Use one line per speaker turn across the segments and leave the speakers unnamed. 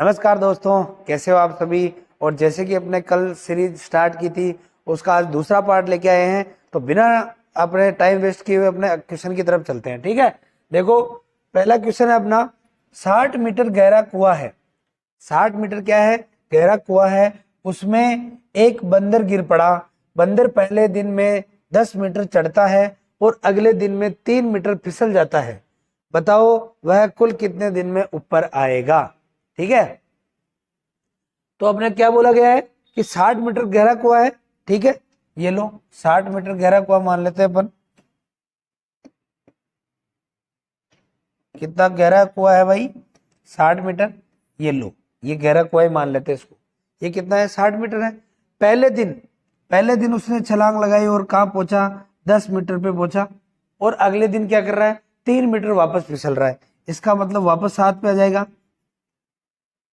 नमस्कार दोस्तों, कैसे हो आप सभी। और जैसे कि अपने कल सीरीज स्टार्ट की थी, उसका आज दूसरा पार्ट लेके आए हैं। तो बिना अपने टाइम वेस्ट किए हुए अपने क्वेश्चन की तरफ चलते हैं। ठीक है, देखो पहला क्वेश्चन है अपना। 60 मीटर गहरा कुआं है। 60 मीटर क्या है? गहरा कुआं है। उसमें एक बंदर गिर पड़ा। बंदर पहले दिन में 10 मीटर चढ़ता है और अगले दिन में 3 मीटर फिसल जाता है। बताओ वह कुल कितने दिन में ऊपर आएगा। ठीक है, तो अपने क्या बोला गया है कि 60 मीटर गहरा कुआं है। ठीक है, ये लो 60 मीटर गहरा कुआं मान लेते हैं अपन। कितना गहरा कुआं है भाई? 60 मीटर। ये लो, ये गहरा कुआं ही मान लेते हैं इसको। ये कितना है? 60 मीटर है। पहले दिन उसने छलांग लगाई और कहाँ पहुंचा? 10 मीटर पे पहुंचा। और अगले दिन क्या कर रहा है? 3 मीटर वापस फिसल रहा है। इसका मतलब वापस 7 पे आ जाएगा।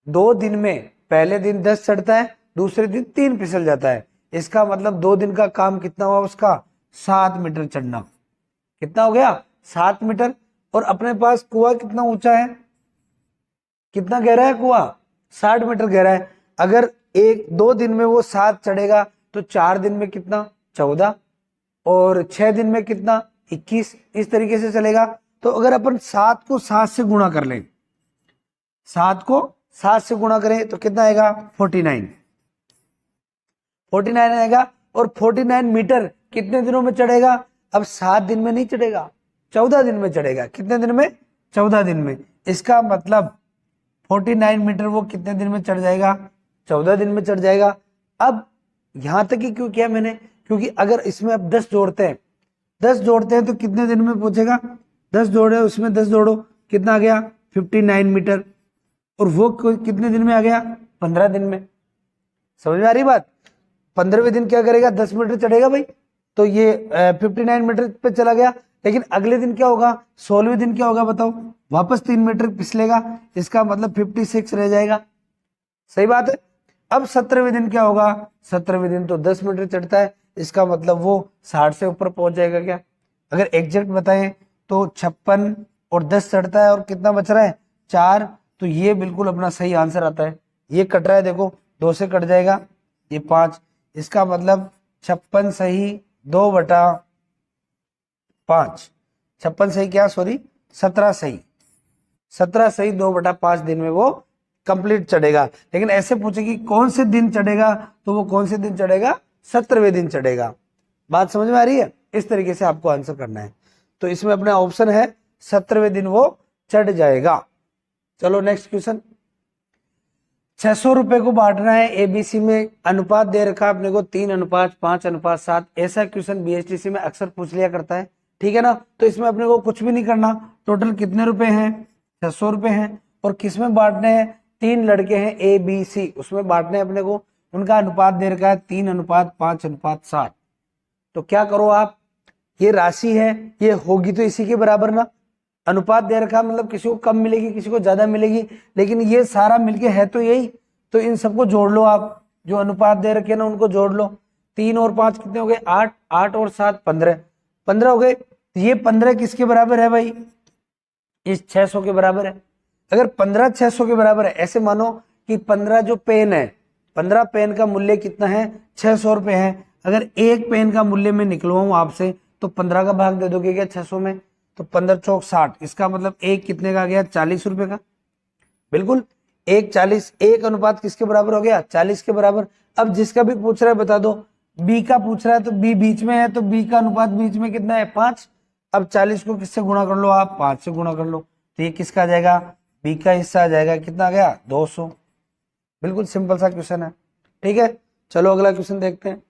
2 दिन में पहले दिन 10 चढ़ता है, दूसरे दिन 3 फिसल जाता है। इसका मतलब 2 दिन का काम कितना हुआ उसका? 7 मीटर चढ़ना। कितना हो गया? 7 मीटर। और अपने पास कुआं कितना ऊंचा है? कितना गहरा है कुआं? 60 मीटर गहरा है। अगर 1-2 दिन में वो 7 चढ़ेगा तो 4 दिन में कितना? 14। और 6 दिन में कितना? 21। इस तरीके से चलेगा। तो अगर अपन 7 को 7 से गुणा कर लें, 7 को 7 से गुणा करें तो कितना आएगा? 49 आएगा। और 49 मीटर कितने दिनों में चढ़ेगा? अब 7 दिन में नहीं चढ़ेगा, 14 दिन में चढ़ेगा। कितने दिन में? 14 दिन में। इसका मतलब 49 मीटर वो कितने दिन में चढ़ जाएगा? 14 दिन में चढ़ जाएगा। अब यहां तक ही क्यों किया मैंने? क्योंकि अगर इसमें अब 10 जोड़ते हैं, 10 जोड़ते हैं तो कितने दिन में पहुंचेगा? 10 जोड़े, उसमें 10 जोड़ो, कितना आ गया? 59 मीटर। और वो कितने दिन में आ गया? 15 दिन में। समझ में आ रही बात? 15वें दिन क्या करेगा? 10 मीटर चढ़ेगा भाई, तो ये 59 मीटर पे चला गया। लेकिन अगले दिन क्या होगा? 16वें दिन क्या होगा बताओ? वापस 3 मीटर पिछलेगा। इसका मतलब 56 रह जाएगा। सही बात है। अब 17वें दिन क्या होगा? 17वें दिन तो 10 मीटर चढ़ता है। इसका मतलब वो 60 से ऊपर पहुंच जाएगा क्या? अगर एग्जैक्ट बताएं तो 56 और 10 चढ़ता है और कितना बच रहा है? 4। तो ये बिल्कुल अपना सही आंसर आता है। ये कट रहा है, देखो 2 से कट जाएगा, ये 5। इसका मतलब 56 सही 2/5। 56 सही क्या, सॉरी 17 सही। 17 सही 2/5 दिन में वो कंप्लीट चढ़ेगा। लेकिन ऐसे पूछे कि कौन से दिन चढ़ेगा, तो वो कौन से दिन चढ़ेगा? 17वें दिन चढ़ेगा। बात समझ में आ रही है? इस तरीके से आपको आंसर करना है। तो इसमें अपना ऑप्शन है 17वें दिन वो चढ़ जाएगा। चलो नेक्स्ट क्वेश्चन। 600 रुपए को बांटना है एबीसी में। अनुपात दे रखा अपने को 3:5:7। ऐसा क्वेश्चन बीएसटीसी में अक्सर पूछ लिया करता है। ठीक है ना। तो इसमें अपने को कुछ भी नहीं करना। टोटल कितने रुपए हैं? 600 रुपए हैं। और किसमें बांटने हैं? 3 लड़के हैं ए बी सी, उसमें बांटने हैं अपने को। उनका अनुपात दे रखा है 3:5:7। तो क्या करो आप, ये राशि है, ये होगी तो इसी के बराबर ना। अनुपात दे रखा मतलब किसी को कम मिलेगी, किसी को ज्यादा मिलेगी, लेकिन ये सारा मिलके है तो यही। तो इन सबको जोड़ लो आप, जो अनुपात दे रखे ना उनको जोड़ लो। 3 और 5 कितने हो गए? 8। 8 और 7 15। 15 हो गए। तो ये 15 किसके बराबर है भाई? इस 600 के बराबर है। अगर 15 600 के बराबर है, ऐसे मानो कि 15 जो पेन है, 15 पेन का मूल्य कितना है? 600 रुपए है। अगर एक पेन का मूल्य मैं निकलवाऊं आपसे तो 15 का भाग दे दोगे क्या 600 में? तो 15 चौक 60। इसका मतलब एक कितने का आ गया? 40 रुपए का। बिल्कुल, 1:40। एक अनुपात किसके बराबर हो गया? 40 के बराबर। अब जिसका भी पूछ रहा है बता दो। बी का पूछ रहा है तो बी बीच में है, तो बी का अनुपात बीच में कितना है? 5। अब 40 को किससे गुणा कर लो आप? 5 से गुणा कर लो। तो ये किसका आ जाएगा? बी का हिस्सा आ जाएगा। कितना आ गया? 200। बिल्कुल सिंपल सा क्वेश्चन है। ठीक है, चलो अगला क्वेश्चन देखते हैं।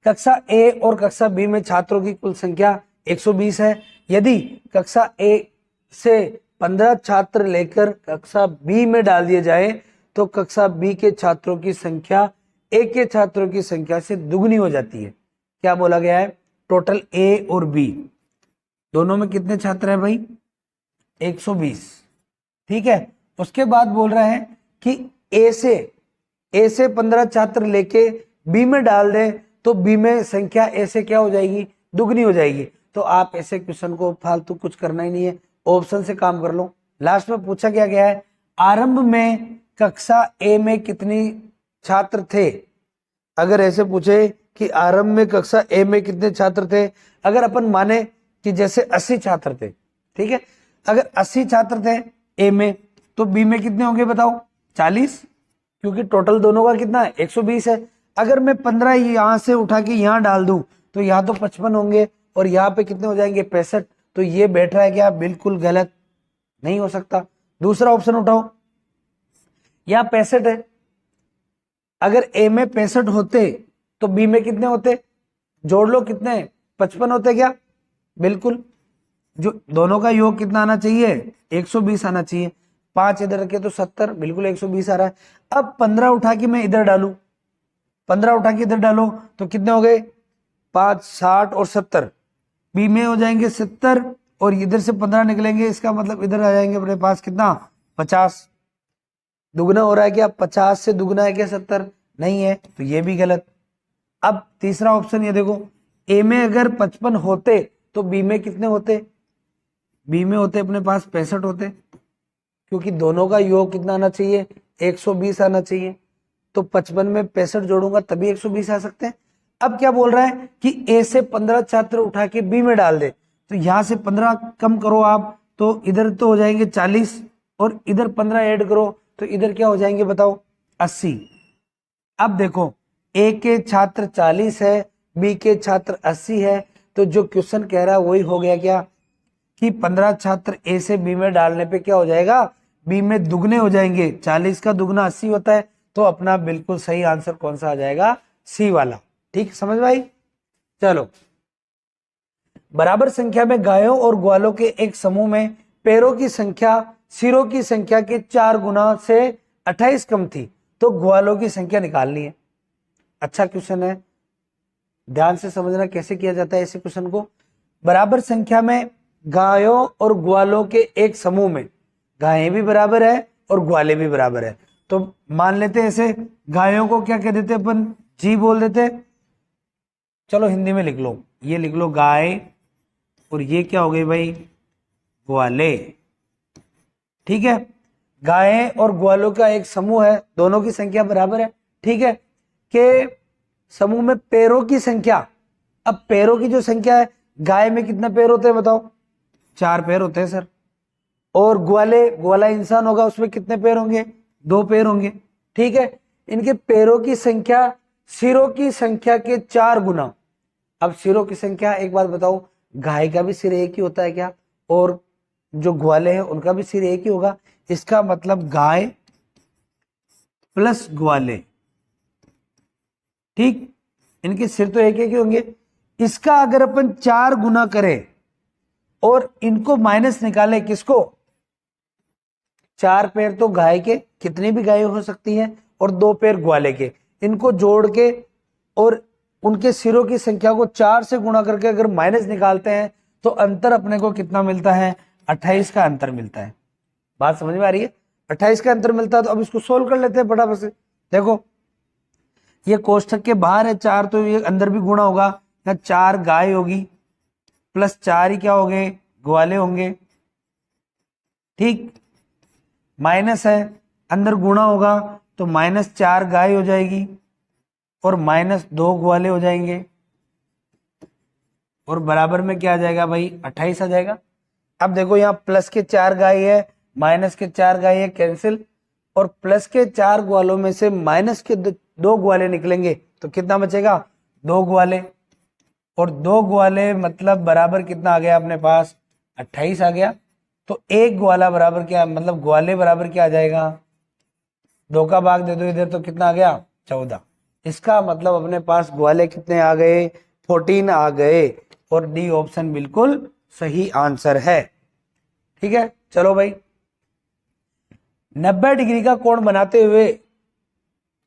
कक्षा ए और कक्षा बी में छात्रों की कुल संख्या 120 है। यदि कक्षा ए से 15 छात्र लेकर कक्षा बी में डाल दिए जाए तो कक्षा बी के छात्रों की संख्या ए के छात्रों की संख्या से दुगनी हो जाती है। क्या बोला गया है? टोटल ए और बी दोनों में कितने छात्र हैं भाई? 120। ठीक है, उसके बाद बोल रहे हैं कि ए से 15 छात्र लेके बी में डाल दें तो बी में संख्या ए से क्या हो जाएगी? दुगनी हो जाएगी। तो आप ऐसे क्वेश्चन को फालतू कुछ करना ही नहीं है, ऑप्शन से काम कर लो। लास्ट में पूछा क्या गया है, आरंभ में कक्षा ए में कितनी छात्र थे। अगर ऐसे पूछे कि आरंभ में कक्षा ए में कितने छात्र थे, अगर अपन माने कि जैसे 80 छात्र थे, ठीक है, अगर 80 छात्र थे ए में, तो बी में कितने होंगे बताओ, 40, क्योंकि टोटल दोनों का कितना है, 120 है। अगर मैं 15 यहां से उठा के यहां डाल दूं तो यहाँ तो 55 होंगे और यहाँ पे कितने हो जाएंगे, 65। तो ये बैठ रहा है क्या, बिल्कुल गलत, नहीं हो सकता। दूसरा ऑप्शन उठाओ, यहाँ 65 है, अगर ए में 65 होते तो बी में कितने होते, जोड़ लो कितने, 55 होते क्या, बिल्कुल। जो दोनों का योग कितना आना चाहिए, 120 आना चाहिए। 5 इधर रखे तो 70, बिल्कुल 120 आ रहा है। अब 15 उठा के मैं इधर डालू, 15 उठा के इधर डालो तो कितने हो गए, 5, 60 और 70, बी में हो जाएंगे 70 और इधर से 15 निकलेंगे, इसका मतलब इधर आ जाएंगे अपने पास कितना, 50। दुगना हो रहा है क्या, 50 से दुगना है क्या 70, नहीं है, तो ये भी गलत। अब तीसरा ऑप्शन ये देखो, ए में अगर 55 होते तो बी में कितने होते, बी में होते अपने पास 65 होते, क्योंकि दोनों का योग कितना आना चाहिए, 120 आना चाहिए। तो 55 में 65 जोड़ूंगा तभी 120 आ सकते हैं। अब क्या बोल रहा है कि ए से 15 छात्र उठा के बी में डाल दे, तो यहां से 15 कम करो आप, तो इधर तो हो जाएंगे 40 और इधर 15 ऐड करो तो इधर क्या हो जाएंगे बताओ, 80। अब देखो, ए के छात्र 40 है, बी के छात्र 80 है, तो जो क्वेश्चन कह रहा है वही हो गया क्या, कि 15 छात्र ए से बी में डालने पे क्या हो जाएगा, बी में दुगने हो जाएंगे, 40 का दुगना 80 होता है। तो अपना बिल्कुल सही आंसर कौन सा आ जाएगा, सी वाला। ठीक समझ भाई। चलो, बराबर संख्या में गायों और ग्वालों के एक समूह में पैरों की संख्या सिरों की संख्या के 4 गुना से 28 कम थी, तो ग्वालों की संख्या निकालनी है। अच्छा क्वेश्चन है, ध्यान से समझना कैसे किया जाता है ऐसे क्वेश्चन को। बराबर संख्या में गायों और ग्वालों के एक समूह में, गायें भी बराबर है और ग्वाले भी बराबर है, तो मान लेते हैं ऐसे, गायों को क्या कह देते अपन, जी बोल देते। चलो हिंदी में लिख लो, ये लिख लो गाय, और ये क्या हो गई भाई, ग्वाले। ठीक है, गायें और ग्वालों का एक समूह है, दोनों की संख्या बराबर है। ठीक है, के समूह में पैरों की संख्या, अब पैरों की जो संख्या है, गाय में कितना पैर होते हैं बताओ, 4 पैर होते हैं सर। और ग्वाले, ग्वाला इंसान होगा, उसमें कितने पैर होंगे, 2 पैर होंगे। ठीक है, इनके पैरों की संख्या सिरों की संख्या के 4 गुना। अब सिरों की संख्या, एक बात बताओ, गाय का भी सिर एक ही होता है क्या, और जो ग्वाले हैं उनका भी सिर एक ही होगा। इसका मतलब गाय प्लस ग्वाले, ठीक, इनके सिर तो एक एक ही होंगे। इसका अगर अपन 4 गुना करें और इनको माइनस निकाले, किसको, 4 पैर तो गाय के, कितनी भी गाय हो सकती है, और 2 पैर ग्वाले के, इनको जोड़ के और उनके सिरों की संख्या को 4 से गुणा करके अगर माइनस निकालते हैं तो अंतर अपने को कितना मिलता है, 28 का अंतर मिलता है। बात समझ में आ रही है, 28 का अंतर मिलता है। तो अब इसको सोल्व कर लेते हैं फटाफट से। देखो, ये कोष्ठक के बाहर है 4, तो ये अंदर भी गुणा होगा, या 4 गाय होगी प्लस 4 ही क्या हो गए, ग्वाले होंगे। ठीक, माइनस है, अंदर गुणा होगा तो -4 गाय हो जाएगी और -2 ग्वाले हो जाएंगे, और बराबर में क्या आ जाएगा भाई, 28 आ जाएगा। अब देखो, यहाँ प्लस के 4 गाय है, माइनस के 4 गाय है, कैंसिल, और प्लस के 4 ग्वालों में से माइनस के 2 ग्वाले निकलेंगे, तो कितना बचेगा, 2 ग्वाले, और 2 ग्वाले मतलब बराबर कितना आ गया अपने पास, 28 आ गया। तो एक ग्वाला बराबर क्या, मतलब ग्वाले बराबर क्या आ जाएगा, 2 का भाग दे दो इधर, तो कितना आ गया, 14। इसका मतलब अपने पास ग्वाले कितने आ गए, 14 आ गए, और डी ऑप्शन बिल्कुल सही आंसर है। ठीक है, चलो भाई, 90 डिग्री का कोण बनाते हुए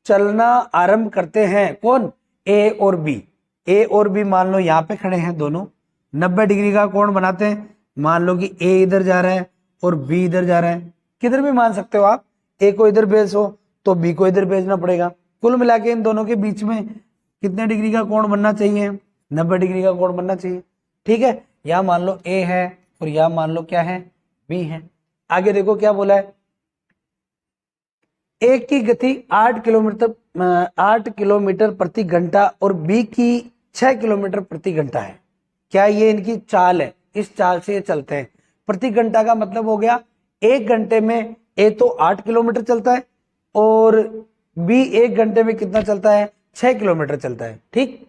चलना आरंभ करते हैं कौन, ए और बी। ए और बी मान लो यहाँ पे खड़े हैं दोनों, 90 डिग्री का कोण बनाते हैं। मान लो कि ए इधर जा रहा है और बी इधर जा रहा है, किधर भी मान सकते हो आप, ए को इधर भेजो तो बी को इधर भेजना पड़ेगा। कुल मिला के इन दोनों के बीच में कितने डिग्री का कोण बनना चाहिए, 90 डिग्री का कोण बनना चाहिए। ठीक है, यहाँ मान लो ए है और यहाँ मान लो क्या है, बी है। आगे देखो क्या बोला है, ए की गति 8 किलोमीटर प्रति घंटा और बी की 6 किलोमीटर प्रति घंटा है। क्या ये इनकी चाल है, इस चाल से ये चलते हैं। प्रति घंटा का मतलब हो गया 1 घंटे में ए तो 8 किलोमीटर चलता है और बी 1 घंटे में कितना चलता है, 6 किलोमीटर चलता है। ठीक,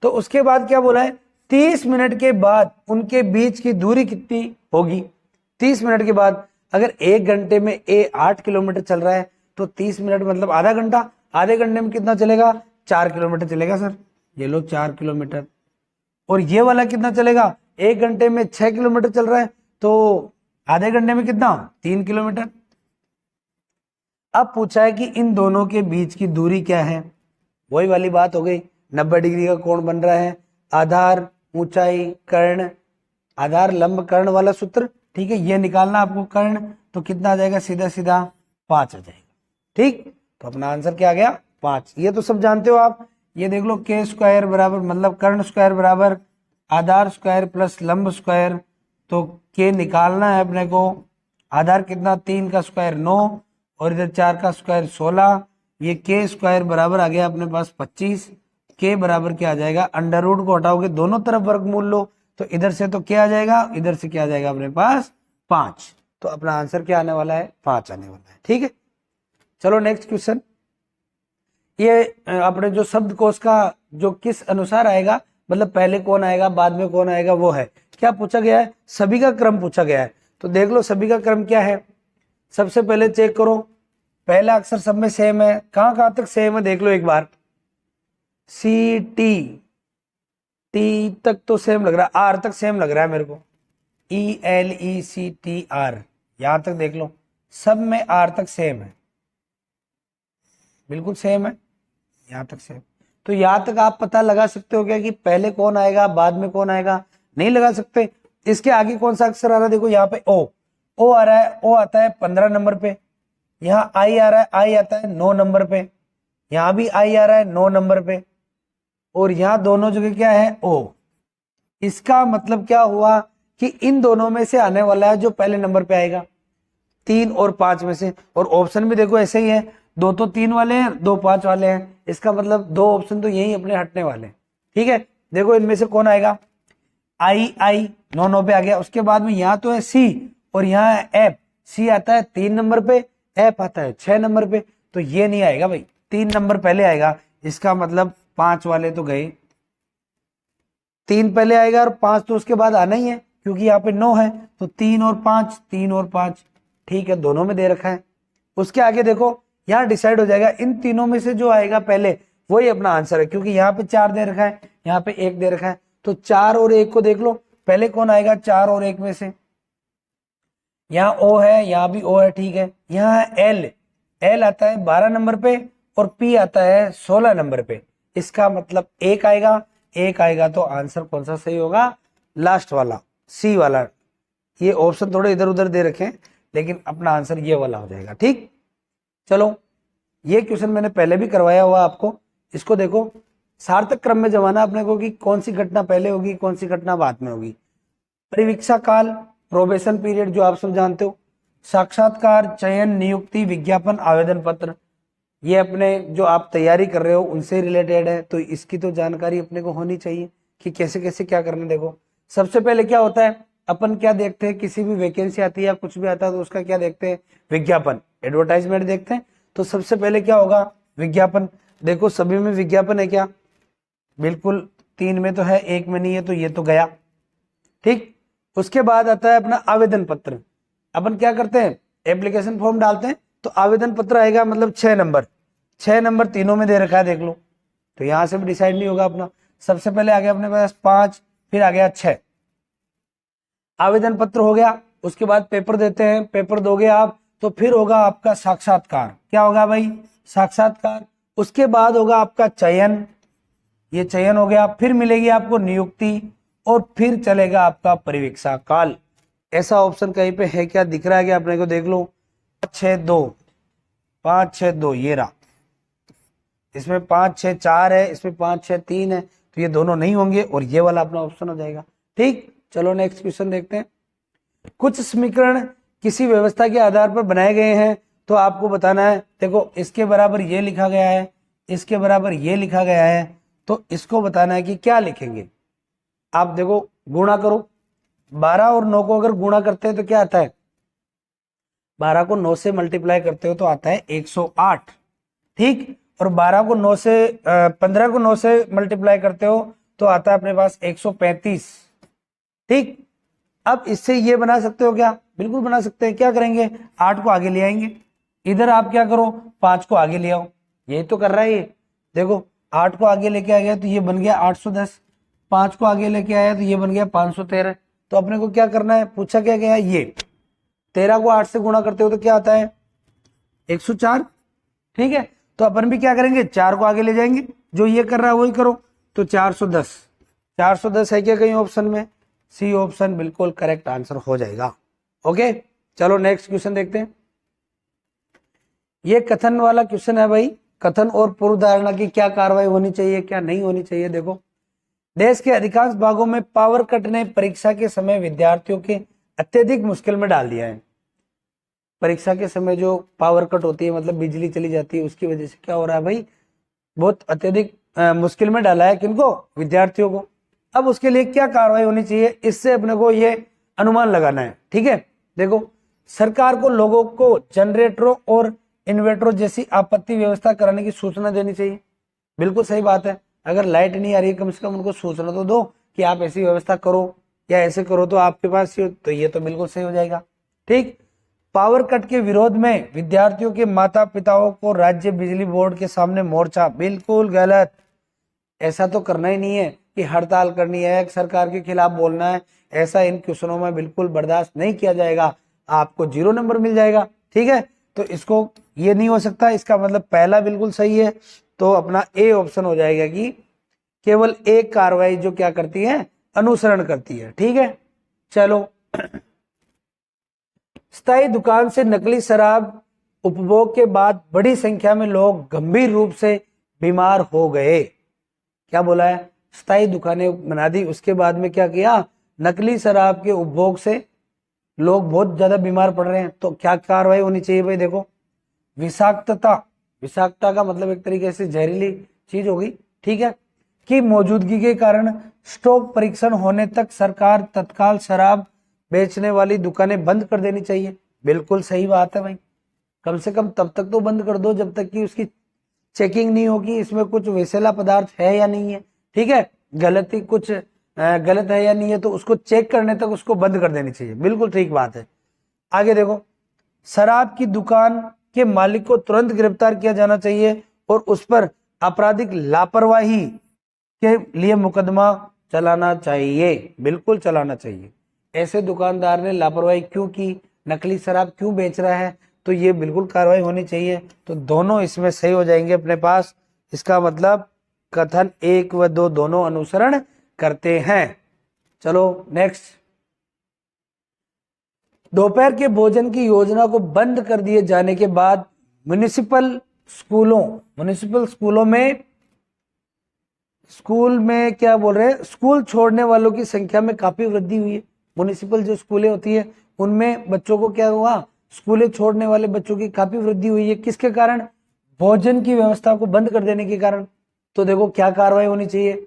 तो उसके बाद क्या बोला है, 30 मिनट के बाद उनके बीच की दूरी कितनी होगी। 30 मिनट के बाद अगर 1 घंटे में ए 8 किलोमीटर चल रहा है तो 30 मिनट मतलब आधा घंटा, आधे घंटे में कितना चलेगा, 4 किलोमीटर चलेगा सर। ये लो 4 किलोमीटर। और ये वाला कितना चलेगा, 1 घंटे में 6 किलोमीटर चल रहा है तो आधे घंटे में कितना, 3 किलोमीटर। अब पूछा है कि इन दोनों के बीच की दूरी क्या है। वही वाली बात हो गई, 90 डिग्री का कोण बन रहा है, आधार ऊंचाई कर्ण, आधार लंब कर्ण वाला सूत्र। ठीक है, ये निकालना आपको कर्ण, तो कितना आ जाएगा, सीधा सीधा 5 आ जाएगा। ठीक, तो अपना आंसर क्या आ गया, 5। ये तो सब जानते हो आप। ये देख लो के स्क्वायर बराबर मतलब कर्ण स्क्वायर बराबर आधार स्क्वायर प्लस लंब स्क्वायर, तो के निकालना है अपने को। आधार कितना, 3 का स्क्वायर 9 और इधर 4 का स्क्वायर 16। ये के स्क्वायर बराबर आ गया अपने पास 25। के बराबर क्या आ जाएगा, अंडर रूट को हटाओगे दोनों तरफ वर्गमूल लो, तो इधर से तो क्या आ जाएगा, इधर से क्या आ जाएगा अपने पास 5। तो अपना आंसर क्या आने वाला है, 5 आने वाला है। ठीक है, चलो नेक्स्ट क्वेश्चन। ये अपने जो शब्दकोश का जो किस अनुसार आएगा, मतलब पहले कौन आएगा बाद में कौन आएगा, वो है। क्या पूछा गया है, सभी का क्रम पूछा गया है। तो देख लो सभी का क्रम क्या है। सबसे पहले चेक करो, पहला अक्षर सब में सेम है, कहां तक सेम है देख लो एक बार। सी टी तक तो सेम लग रहा है, आर तक सेम लग रहा है मेरे को। ELECTR यहां तक देख लो, सब में आर तक सेम है, बिल्कुल सेम है, यहां तक सेम। तो यहां तक आप पता लगा सकते हो क्या कि पहले कौन आएगा बाद में कौन आएगा, नहीं लगा सकते। इसके आगे कौन सा अक्षर आ रहा है, देखो यहाँ पे ओ आ रहा है, ओ आता है 15 नंबर पे। यहाँ आई आ रहा है, आई आता है 9 नंबर पे। यहाँ भी आई आ रहा है 9 नंबर पे, और यहाँ दोनों जगह क्या है, ओ। इसका मतलब क्या हुआ कि इन दोनों में से आने वाला है जो पहले नंबर पे आएगा, 3 और 5 में से। और ऑप्शन भी देखो ऐसे ही है, 2 तो 3 वाले हैं, 2 5 वाले हैं। इसका मतलब 2 ऑप्शन तो यही अपने हटने वाले हैं। ठीक है, देखो इनमें से कौन आएगा, आई 9 पे आ गया। उसके बाद में यहाँ तो है सी और यहाँ है एफ। सी आता है 3 नंबर पे, एफ आता है 6 नंबर पे, तो ये नहीं आएगा भाई, 3 नंबर पहले आएगा। इसका मतलब 5 वाले तो गए, 3 पहले आएगा और 5 तो उसके बाद आना ही है, क्योंकि यहाँ पे 9 है, तो 3 और 5, 3 और 5। ठीक है, दोनों में दे रखा है। उसके आगे देखो, यहाँ डिसाइड हो जाएगा इन तीनों में से जो आएगा पहले वही अपना आंसर है, क्योंकि यहाँ पे 4 दे रखा है, यहाँ पे 1 दे रखा है। तो 4 और 1 को देख लो, पहले कौन आएगा 4 और 1 में से। यहाँ ओ है, यहाँ भी ओ है। ठीक है, यहाँ है एल आता है 12 नंबर पे और पी आता है 16 नंबर पे। इसका मतलब 1 आएगा, तो आंसर कौन सा सही होगा, लास्ट वाला, सी वाला। ये ऑप्शन थोड़े इधर उधर दे रखे हैं, लेकिन अपना आंसर ये वाला हो जाएगा। ठीक, चलो ये क्वेश्चन मैंने पहले भी करवाया हुआ आपको। इसको देखो, सार्थक क्रम में जमाना अपने को कि कौन सी घटना पहले होगी कौन सी घटना बाद में होगी। परिवीक्षा काल, प्रोबेशन पीरियड जो आप सब जानते हो, साक्षात्कार, चयन, नियुक्ति, विज्ञापन, आवेदन पत्र, ये अपने जो आप तैयारी कर रहे हो उनसे रिलेटेड है, तो इसकी तो जानकारी अपने को होनी चाहिए कि कैसे कैसे क्या करना। देखो सबसे पहले क्या होता है, अपन क्या देखते हैं, किसी भी वैकेंसी आती है या कुछ भी आता है तो उसका क्या देखते हैं, विज्ञापन, एडवर्टाइजमेंट देखते हैं। तो सबसे पहले क्या होगा, विज्ञापन। देखो सभी में विज्ञापन है क्या, बिल्कुल 3 में तो है, 1 में नहीं है, तो ये तो गया। ठीक, उसके बाद आता है अपना आवेदन पत्र। अपन क्या करते हैं, एप्लीकेशन फॉर्म डालते हैं, तो आवेदन पत्र आएगा, मतलब 6 नंबर तीनों में दे रखा है, देख लो। तो यहां से भी डिसाइड नहीं होगा अपना। सबसे पहले आ गया अपने पास 5, फिर आ गया 6, आवेदन पत्र हो गया। उसके बाद पेपर देते हैं, पेपर दोगे आप, तो फिर होगा आपका साक्षात्कार। क्या होगा भाई, साक्षात्कार। उसके बाद होगा आपका चयन, ये चयन हो गया। फिर मिलेगी आपको नियुक्ति, और फिर चलेगा आपका परिवीक्षा काल। ऐसा ऑप्शन कहीं पे है क्या, दिख रहा है क्या अपने को, देख लो, 5 6 2 ये रहा। इसमें 5 6 4 है, इसमें 5 6 3 है, तो ये दोनों नहीं होंगे और ये वाला अपना ऑप्शन हो जाएगा। ठीक, चलो नेक्स्ट क्वेश्चन देखते हैं। कुछ समीकरण किसी व्यवस्था के आधार पर बनाए गए हैं तो आपको बताना है। देखो इसके बराबर ये लिखा गया है, इसके बराबर ये लिखा गया है, तो इसको बताना है कि क्या लिखेंगे। आप देखो गुणा करो, 12 और 9 को अगर गुणा करते हैं तो क्या आता है, 12 को 9 से मल्टीप्लाई करते हो तो आता है 108, ठीक। और 12 को 9 से 15 को 9 से मल्टीप्लाई करते हो तो आता है अपने पास 135, ठीक। अब इससे ये बना सकते हो क्या, बिल्कुल बना सकते हैं। क्या करेंगे, 8 को आगे ले आएंगे, इधर आप क्या करो 5 को आगे ले आओ, यही तो कर रहा है ये। देखो 8 को आगे लेके आ गया तो ये बन गया 810, 5 को आगे लेके आया तो ये बन गया 513। तो अपने को क्या करना है, पूछा क्या गया, ये 13 को 8 से गुणा करते हो तो क्या आता है 104, ठीक है। तो अपन भी क्या करेंगे, 4 को आगे ले जाएंगे, जो ये कर रहा है वही करो, तो 410, 410 है क्या कहीं ऑप्शन में, सी ऑप्शन बिल्कुल करेक्ट आंसर हो जाएगा। ओके चलो नेक्स्ट क्वेश्चन देखते हैं। ये कथन वाला क्वेश्चन है भाई, कथन और पूर्व धारणा की क्या कार्रवाई होनी चाहिए क्या नहीं होनी चाहिए। देखो देश के अधिकांश भागों में पावर कट ने परीक्षा के समय विद्यार्थियों के अत्यधिक मुश्किल में डाल दिया है। परीक्षा के समय जो पावर कट होती है मतलब बिजली चली जाती है, उसकी वजह से क्या हो रहा है भाई, बहुत अत्यधिक मुश्किल में डाला है किनको, विद्यार्थियों को। अब उसके लिए क्या कार्रवाई होनी चाहिए, इससे अपने को ये अनुमान लगाना है, ठीक है। देखो सरकार को लोगों को जनरेटरों और इन्वर्टरों जैसी आपत्ति व्यवस्था कराने की सूचना देनी चाहिए, बिल्कुल सही बात है। अगर लाइट नहीं आ रही है कम से कम उनको सूचना तो दो कि आप ऐसी व्यवस्था करो या ऐसे करो तो आपके पास तो ये तो बिल्कुल सही हो जाएगा, ठीक। पावर कट के विरोध में विद्यार्थियों के माता पिताओं को राज्य बिजली बोर्ड के सामने मोर्चा, बिल्कुल गलत। ऐसा तो करना ही नहीं है कि हड़ताल करनी है, सरकार के खिलाफ बोलना है, ऐसा इन क्वेश्चनों में बिल्कुल बर्दाश्त नहीं किया जाएगा, आपको 0 नंबर मिल जाएगा, ठीक है। तो इसको ये नहीं हो सकता, इसका मतलब पहला बिल्कुल सही है, तो अपना ए ऑप्शन हो जाएगा कि केवल एक कार्रवाई जो क्या करती है, अनुसरण करती है, ठीक है। चलो स्थायी दुकान से नकली शराब उपभोग के बाद बड़ी संख्या में लोग गंभीर रूप से बीमार हो गए। क्या बोला है, स्थायी दुकानें बना दी, उसके बाद में क्या किया, नकली शराब के उपभोग से लोग बहुत ज्यादा बीमार पड़ रहे हैं। तो क्या कार्रवाई होनी चाहिए भाई, देखो विषाक्तता, विषाक्तता का मतलब एक तरीके से जहरीली चीज होगी, ठीक है, की मौजूदगी के कारण स्टॉक परीक्षण होने तक सरकार तत्काल शराब बेचने वाली दुकानें बंद कर देनी चाहिए। बिल्कुल सही बात है भाई, कम से कम तब तक तो बंद कर दो जब तक कि उसकी चेकिंग नहीं होगी इसमें कुछ विषैला पदार्थ है या नहीं है, ठीक है, गलती कुछ गलत है या नहीं है, तो उसको चेक करने तक उसको बंद कर देनी चाहिए, बिल्कुल ठीक बात है। आगे देखो शराब की दुकान के मालिक को तुरंत गिरफ्तार किया जाना चाहिए और उस पर आपराधिक लापरवाही के लिए मुकदमा चलाना चाहिए, बिल्कुल चलाना चाहिए। ऐसे दुकानदार ने लापरवाही क्यों की, नकली शराब क्यों बेच रहा है, तो ये बिल्कुल कार्रवाई होनी चाहिए। तो दोनों इसमें सही हो जाएंगे अपने पास, इसका मतलब कथन 1 व 2 दोनों अनुसरण करते हैं। चलो नेक्स्ट, दोपहर के भोजन की योजना को बंद कर दिए जाने के बाद म्युनिसिपल स्कूलों में क्या बोल रहे हैं, स्कूल छोड़ने वालों की संख्या में काफी वृद्धि हुई है। म्युनिसिपल जो स्कूलें होती है उनमें बच्चों को क्या हुआ, स्कूलें छोड़ने वाले बच्चों की काफी वृद्धि हुई है। किसके कारण, भोजन की व्यवस्था को बंद कर देने के कारण। तो देखो क्या कार्रवाई होनी चाहिए,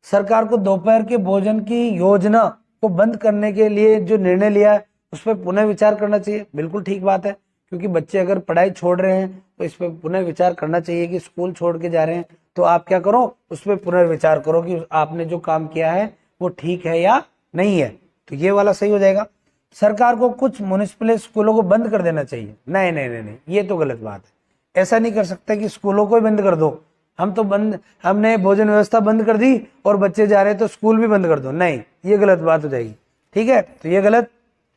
सरकार को दोपहर के भोजन की योजना को बंद करने के लिए जो निर्णय लिया है उस पर पुनः विचार करना चाहिए, बिल्कुल ठीक बात है, क्योंकि बच्चे अगर पढ़ाई छोड़ रहे हैं तो इस पर पुनः विचार करना चाहिए कि स्कूल छोड़ के जा रहे हैं तो आप क्या करो, उस पर पुनर्विचार करो कि आपने जो काम किया है वो ठीक है या नहीं है। तो ये वाला सही हो जाएगा। सरकार को कुछ म्युनिसिपल स्कूलों को बंद कर देना चाहिए, नहीं नहीं नहीं नहीं, ये तो गलत बात है। ऐसा नहीं कर सकते कि स्कूलों को ही बंद कर दो, हमने भोजन व्यवस्था बंद कर दी और बच्चे जा रहे हैं तो स्कूल भी बंद कर दो, नहीं, ये गलत बात हो जाएगी, ठीक है, तो ये गलत।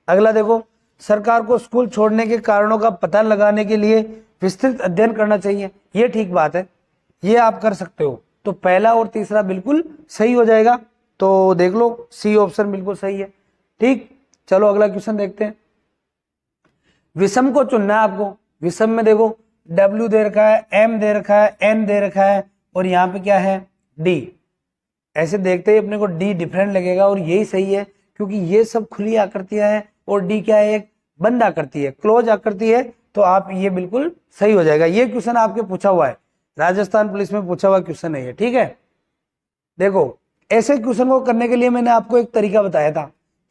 अगला देखो, सरकार को स्कूल छोड़ने के कारणों का पता लगाने के लिए विस्तृत अध्ययन करना चाहिए, ये ठीक बात है, ये आप कर सकते हो। तो पहला और तीसरा बिल्कुल सही हो जाएगा, तो देख लो सी ऑप्शन बिल्कुल सही है, ठीक। चलो अगला क्वेश्चन देखते हैं। विषम को चुनना है आपको। विषम में देखो W दे रखा है, M दे रखा है, N दे रखा है और यहाँ पे क्या है D। ऐसे देखते ही अपने को D डिफरेंट लगेगा और यही सही है क्योंकि ये सब खुली आकृतियां हैं और D क्या है, एक बंद आकृति है, क्लोज आकृति है, तो आप ये बिल्कुल सही हो जाएगा। ये क्वेश्चन आपके पूछा हुआ है, राजस्थान पुलिस में पूछा हुआ क्वेश्चन है ये, ठीक है। देखो ऐसे क्वेश्चन को करने के लिए मैंने आपको एक तरीका बताया था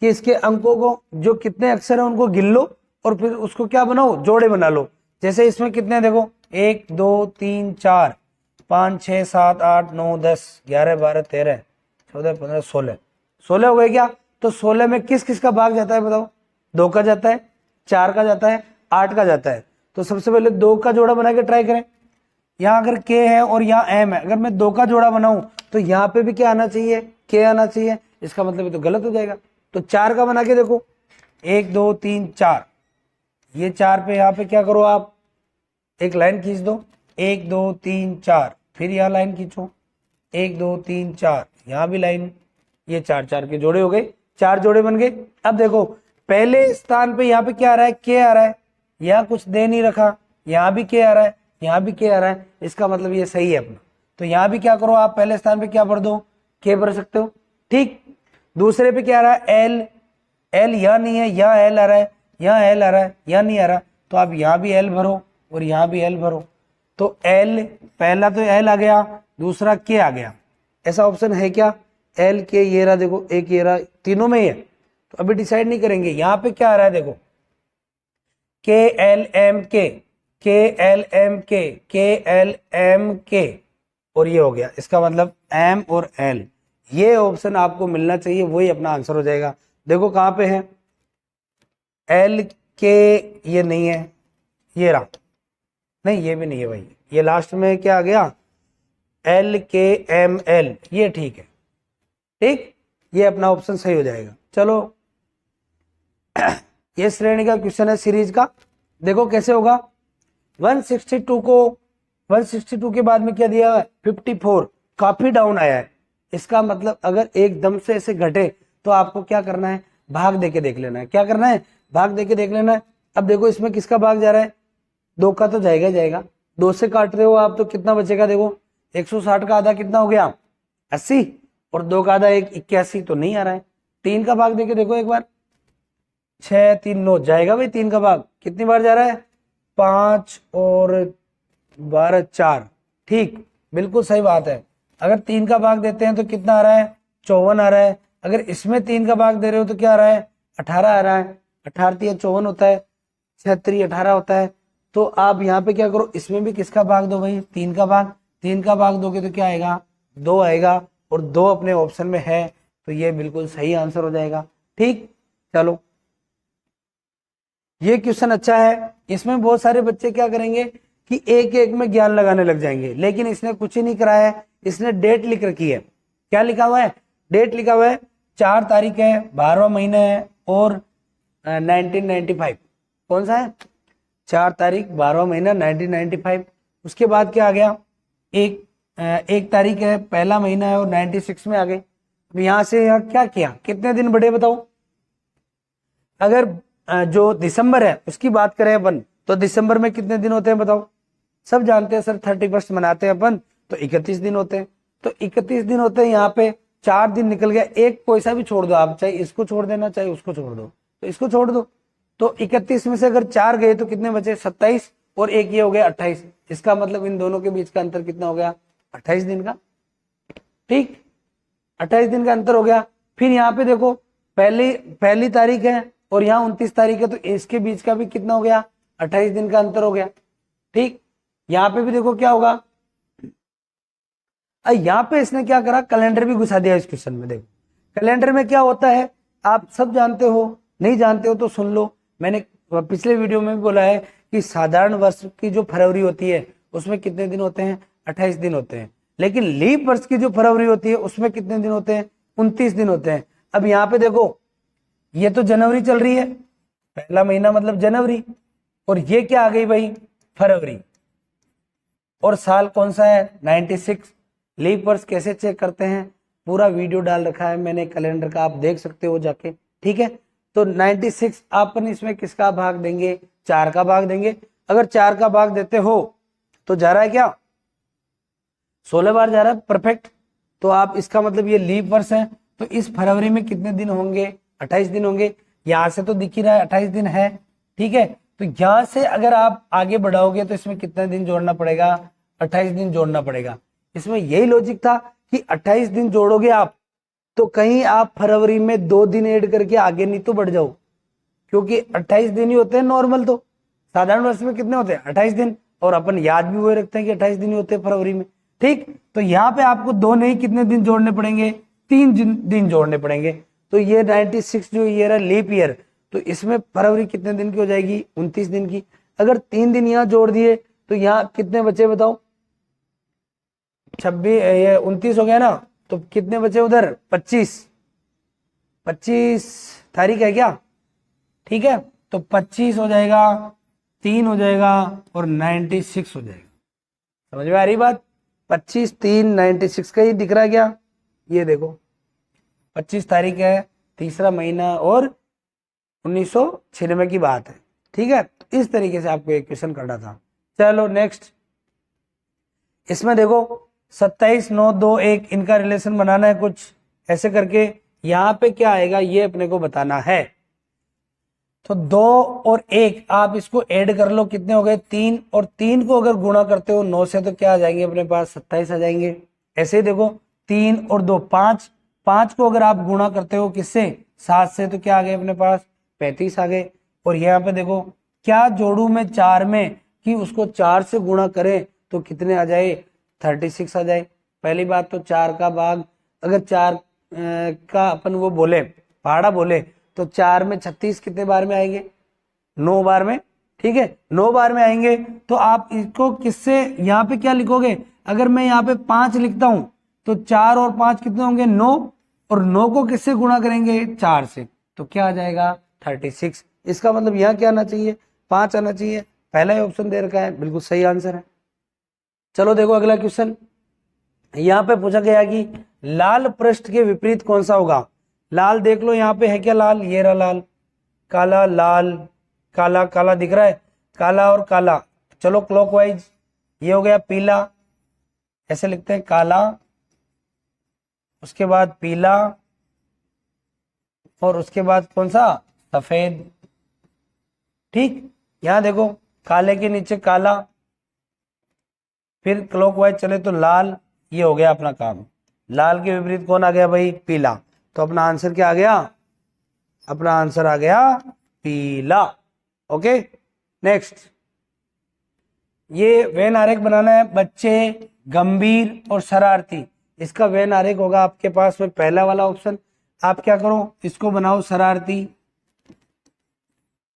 कि इसके अंकों को, जो कितने अक्षर है उनको गिन लो और फिर उसको क्या बनाओ, जोड़े बना लो। जैसे इसमें कितने, देखो 1 2 3 4 5 6 7 8 9 10 11 12 13 14 15 16 हो गए क्या। तो 16 में किस किस का भाग जाता है बताओ, 2 का जाता है, 4 का जाता है, 8 का जाता है। तो सबसे पहले 2 का जोड़ा बना के ट्राई करें। यहाँ अगर के है और यहाँ एम है, अगर मैं 2 का जोड़ा बनाऊं तो यहाँ पे भी क्या आना चाहिए, के आना चाहिए। इसका मतलब ये तो गलत हो जाएगा। तो 4 का बना के देखो, 1 2 3 4, ये 4 पे यहाँ पे क्या करो, आप एक लाइन खींच दो, 1 2 3 4, फिर यहाँ लाइन खींचो, 1 2 3 4, यहाँ भी लाइन, ये 4 4 के जोड़े हो गए, 4 जोड़े बन गए। अब देखो पहले स्थान पे यहाँ पे क्या आ रहा है, के आ रहा है, यहाँ कुछ दे नहीं रखा, यहाँ भी के आ रहा है, यहाँ भी के आ रहा है, इसका मतलब ये सही है अपना। तो यहाँ भी क्या करो, आप पहले स्थान पे क्या भर दो, के भर सकते हो, ठीक। दूसरे पे क्या आ रहा है, एल, एल यहाँ नहीं है, यहाँ एल आ रहा है, यहाँ एल आ रहा है, यहाँ नहीं आ रहा, तो आप यहाँ भी एल भरो और यहाँ भी एल भरो। तो एल, पहला तो एल आ गया, दूसरा के आ गया, ऐसा ऑप्शन है क्या, एल के, ये रहा देखो, एक ये रहा, तीनों में ही है। तो अभी डिसाइड नहीं करेंगे, यहाँ पे क्या आ रहा है देखो, के एल एम के, के एल एम के, के एल एम के, और ये हो गया। इसका मतलब एम और एल, ये ऑप्शन आपको मिलना चाहिए, वही अपना आंसर हो जाएगा। देखो कहाँ पे है, एल के, ये नहीं है, ये रहा, नहीं ये भी नहीं है भाई, ये लास्ट में क्या आ गया, एल के एम एल, ये ठीक है, ठीक, ये अपना ऑप्शन सही हो जाएगा। चलो ये श्रेणी का क्वेश्चन है सीरीज का। देखो कैसे होगा, 162 को 162 के बाद में क्या दिया है, 54, काफी डाउन आया है। इसका मतलब अगर एकदम से ऐसे घटे तो आपको क्या करना है, भाग देके देख लेना है। क्या करना है, भाग देके देख लेना है। अब देखो इसमें किसका भाग जा रहा है, 2 का तो जाएगा जाएगा, 2 से काट रहे हो आप तो कितना बचेगा, देखो 160 का आधा कितना हो गया, 80, और 2 का आधा 81, तो नहीं आ रहा है। 3 का भाग देके देखो एक बार, 6 3 9 जाएगा भाई, 3 का भाग कितनी बार जा रहा है, 5 और 12 4, ठीक, बिल्कुल सही बात है। अगर 3 का भाग देते हैं तो कितना आ रहा है, 54 आ रहा है। अगर इसमें 3 का भाग दे रहे हो तो क्या आ रहा है, 18 आ रहा है, 18 3 54 होता है, 36 18 होता है। तो आप यहाँ पे क्या करो, इसमें भी किसका भाग दो भाई, 3 का भाग, 3 का भाग दोगे तो क्या आएगा, 2 आएगा, और 2 अपने ऑप्शन में है, तो ये बिल्कुल सही आंसर हो जाएगा, ठीक। चलो ये क्वेश्चन अच्छा है, इसमें बहुत सारे बच्चे क्या करेंगे कि एक एक में ज्ञान लगाने लग जाएंगे, लेकिन इसने कुछ ही नहीं कराया है, इसने डेट लिख रखी है। क्या लिखा हुआ है, डेट लिखा हुआ है, 4 तारीख है, 12वां महीना है, और 1995, कौन सा है, 4 तारीख 12वां महीना 1995। उसके बाद क्या आ गया, एक तारीख है, पहला महीना है, और 96 में आ गए। अब यहाँ से यहाँ क्या किया, कितने दिन बढ़े बताओ। अगर जो दिसंबर है उसकी बात करें अपन, तो दिसंबर में कितने दिन होते हैं बताओ, सब जानते हैं सर 31 मनाते हैं अपन, तो 31 दिन होते हैं। तो 31 दिन होते हैं, यहाँ पे 4 दिन निकल गया, एक कोई सा भी छोड़ दो आप, चाहे इसको छोड़ देना चाहे उसको छोड़ दो, तो इसको छोड़ दो। तो 31 में से अगर 4 गए तो कितने बचे, 27, और एक ये हो गया 28। इसका मतलब इन दोनों के बीच का अंतर कितना हो गया, 28 दिन का, ठीक, 28 दिन का अंतर हो गया। फिर यहाँ पे देखो पहली तारीख है और यहाँ 29 तारीख है, तो इसके बीच का भी कितना हो गया, 28 दिन का अंतर हो गया, ठीक। यहाँ पे भी देखो क्या होगा, यहाँ पे इसने क्या करा, कैलेंडर भी घुसा दिया इस क्वेश्चन में। देखो कैलेंडर में क्या होता है आप सब जानते हो, नहीं जानते हो तो सुन लो। मैंने पिछले वीडियो में भी बोला है कि साधारण वर्ष की जो फरवरी होती है उसमें कितने दिन होते हैं, 28 दिन होते हैं। लेकिन लीप वर्ष की जो फरवरी होती है उसमें कितने दिन होते हैं, 29 दिन होते हैं। अब यहाँ पे देखो ये तो जनवरी चल रही है, पहला महीना मतलब जनवरी, और ये क्या आ गई भाई, फरवरी, और साल कौन सा है, 96। लीप वर्ष कैसे चेक करते हैं, पूरा वीडियो डाल रखा है मैंने कैलेंडर का, आप देख सकते हो जाके, ठीक है। तो 96 अपन इसमें किसका भाग देंगे, 4 का भाग देंगे। अगर 4 का भाग देते हो तो जा रहा है क्या, 16 बार जा रहा है, परफेक्ट। तो आप इसका मतलब ये लीप वर्ष है, तो इस फरवरी में कितने दिन होंगे, 28 दिन होंगे। यहां से तो दिख ही रहा है 28 दिन है, ठीक है, तो यहां से अगर आप आगे बढ़ाओगे तो इसमें कितने दिन जोड़ना पड़ेगा, 28 दिन जोड़ना पड़ेगा। इसमें यही लॉजिक था कि 28 दिन जोड़ोगे आप तो कहीं आप फरवरी में 2 दिन ऐड करके आगे नहीं तो बढ़ जाओ, क्योंकि 28 दिन ही होते हैं नॉर्मल, तो साधारण वर्ष में कितने होते हैं 28 दिन, और अपन याद भी वही रखते हैं कि 28 दिन ही होते हैं फरवरी में। ठीक, तो यहाँ पे आपको 2 नहीं कितने दिन जोड़ने पड़ेंगे, 3 दिन जोड़ने पड़ेंगे। तो ये 96 जो ईयर है लीप ईयर, तो इसमें फरवरी कितने दिन की हो जाएगी, 29 दिन की। अगर 3 दिन यहाँ जोड़ दिए तो यहाँ कितने बचे बताओ, 26 ये 29 हो गया ना, तो कितने बचे उधर 25 तारीख है क्या, ठीक है, तो 25 हो जाएगा, 3 हो जाएगा और 96 हो जाएगा। समझ में आ रही बात, 25 3 96 का ही दिख रहा है क्या, ये देखो 25 तारीख है, तीसरा महीना और 1996 की बात है। ठीक है, तो इस तरीके से आपको एक क्वेश्चन करना था। चलो नेक्स्ट, इसमें देखो 27 9 2 1 इनका रिलेशन बनाना है कुछ ऐसे करके, यहां पे क्या आएगा ये अपने को बताना है। तो 2 और 1 आप इसको ऐड कर लो, कितने हो गए 3, और 3 को अगर गुणा करते हो 9 से तो क्या आ जाएंगे अपने पास 27 आ जाएंगे। ऐसे ही देखो 3 और 2 5 को अगर आप गुणा करते हो किससे 7 से तो क्या आ गए अपने पास 35 आ गए। और यहाँ पे देखो क्या जोड़ू मैं 4 में कि उसको 4 से गुणा करें तो कितने आ जाए 36 आ जाए। पहली बात तो 4 का भाग अगर 4 का अपन वो बोले पहाड़ा बोले तो 4 में 36 कितने बार में आएंगे 9 बार में। ठीक है, 9 बार में आएंगे तो आप इसको किससे यहाँ पे क्या लिखोगे, अगर मैं यहाँ पे 5 लिखता हूं तो 4 और 5 कितने होंगे 9, और 9 को किससे गुणा करेंगे 4 से तो क्या आ जाएगा 36। इसका मतलब यहाँ क्या आना चाहिए 5 आना चाहिए। पहला ही ऑप्शन दे रखा है, बिल्कुल सही आंसर है। चलो देखो अगला क्वेश्चन, यहाँ पे पूछा गया कि लाल पृष्ठ के विपरीत कौन सा होगा। लाल देख लो यहाँ पे है क्या लाल, ये रहा लाल, काला लाल काला काला दिख रहा है, काला और काला। चलो क्लॉकवाइज, ये हो गया पीला, ऐसे लिखते हैं काला, उसके बाद पीला, और उसके बाद कौन सा सफेद। ठीक, यहां देखो काले के नीचे काला, फिर क्लॉकवाइज चले तो लाल, ये हो गया अपना काम। लाल के विपरीत कौन आ गया भाई पीला, तो अपना आंसर क्या आ गया, अपना आंसर आ गया पीला। ओके नेक्स्ट, ये वेन आरेख बनाना है बच्चे गंभीर और शरारती। इसका वेन आरेख होगा आपके पास में पहला वाला ऑप्शन। आप क्या करो इसको बनाओ शरारती,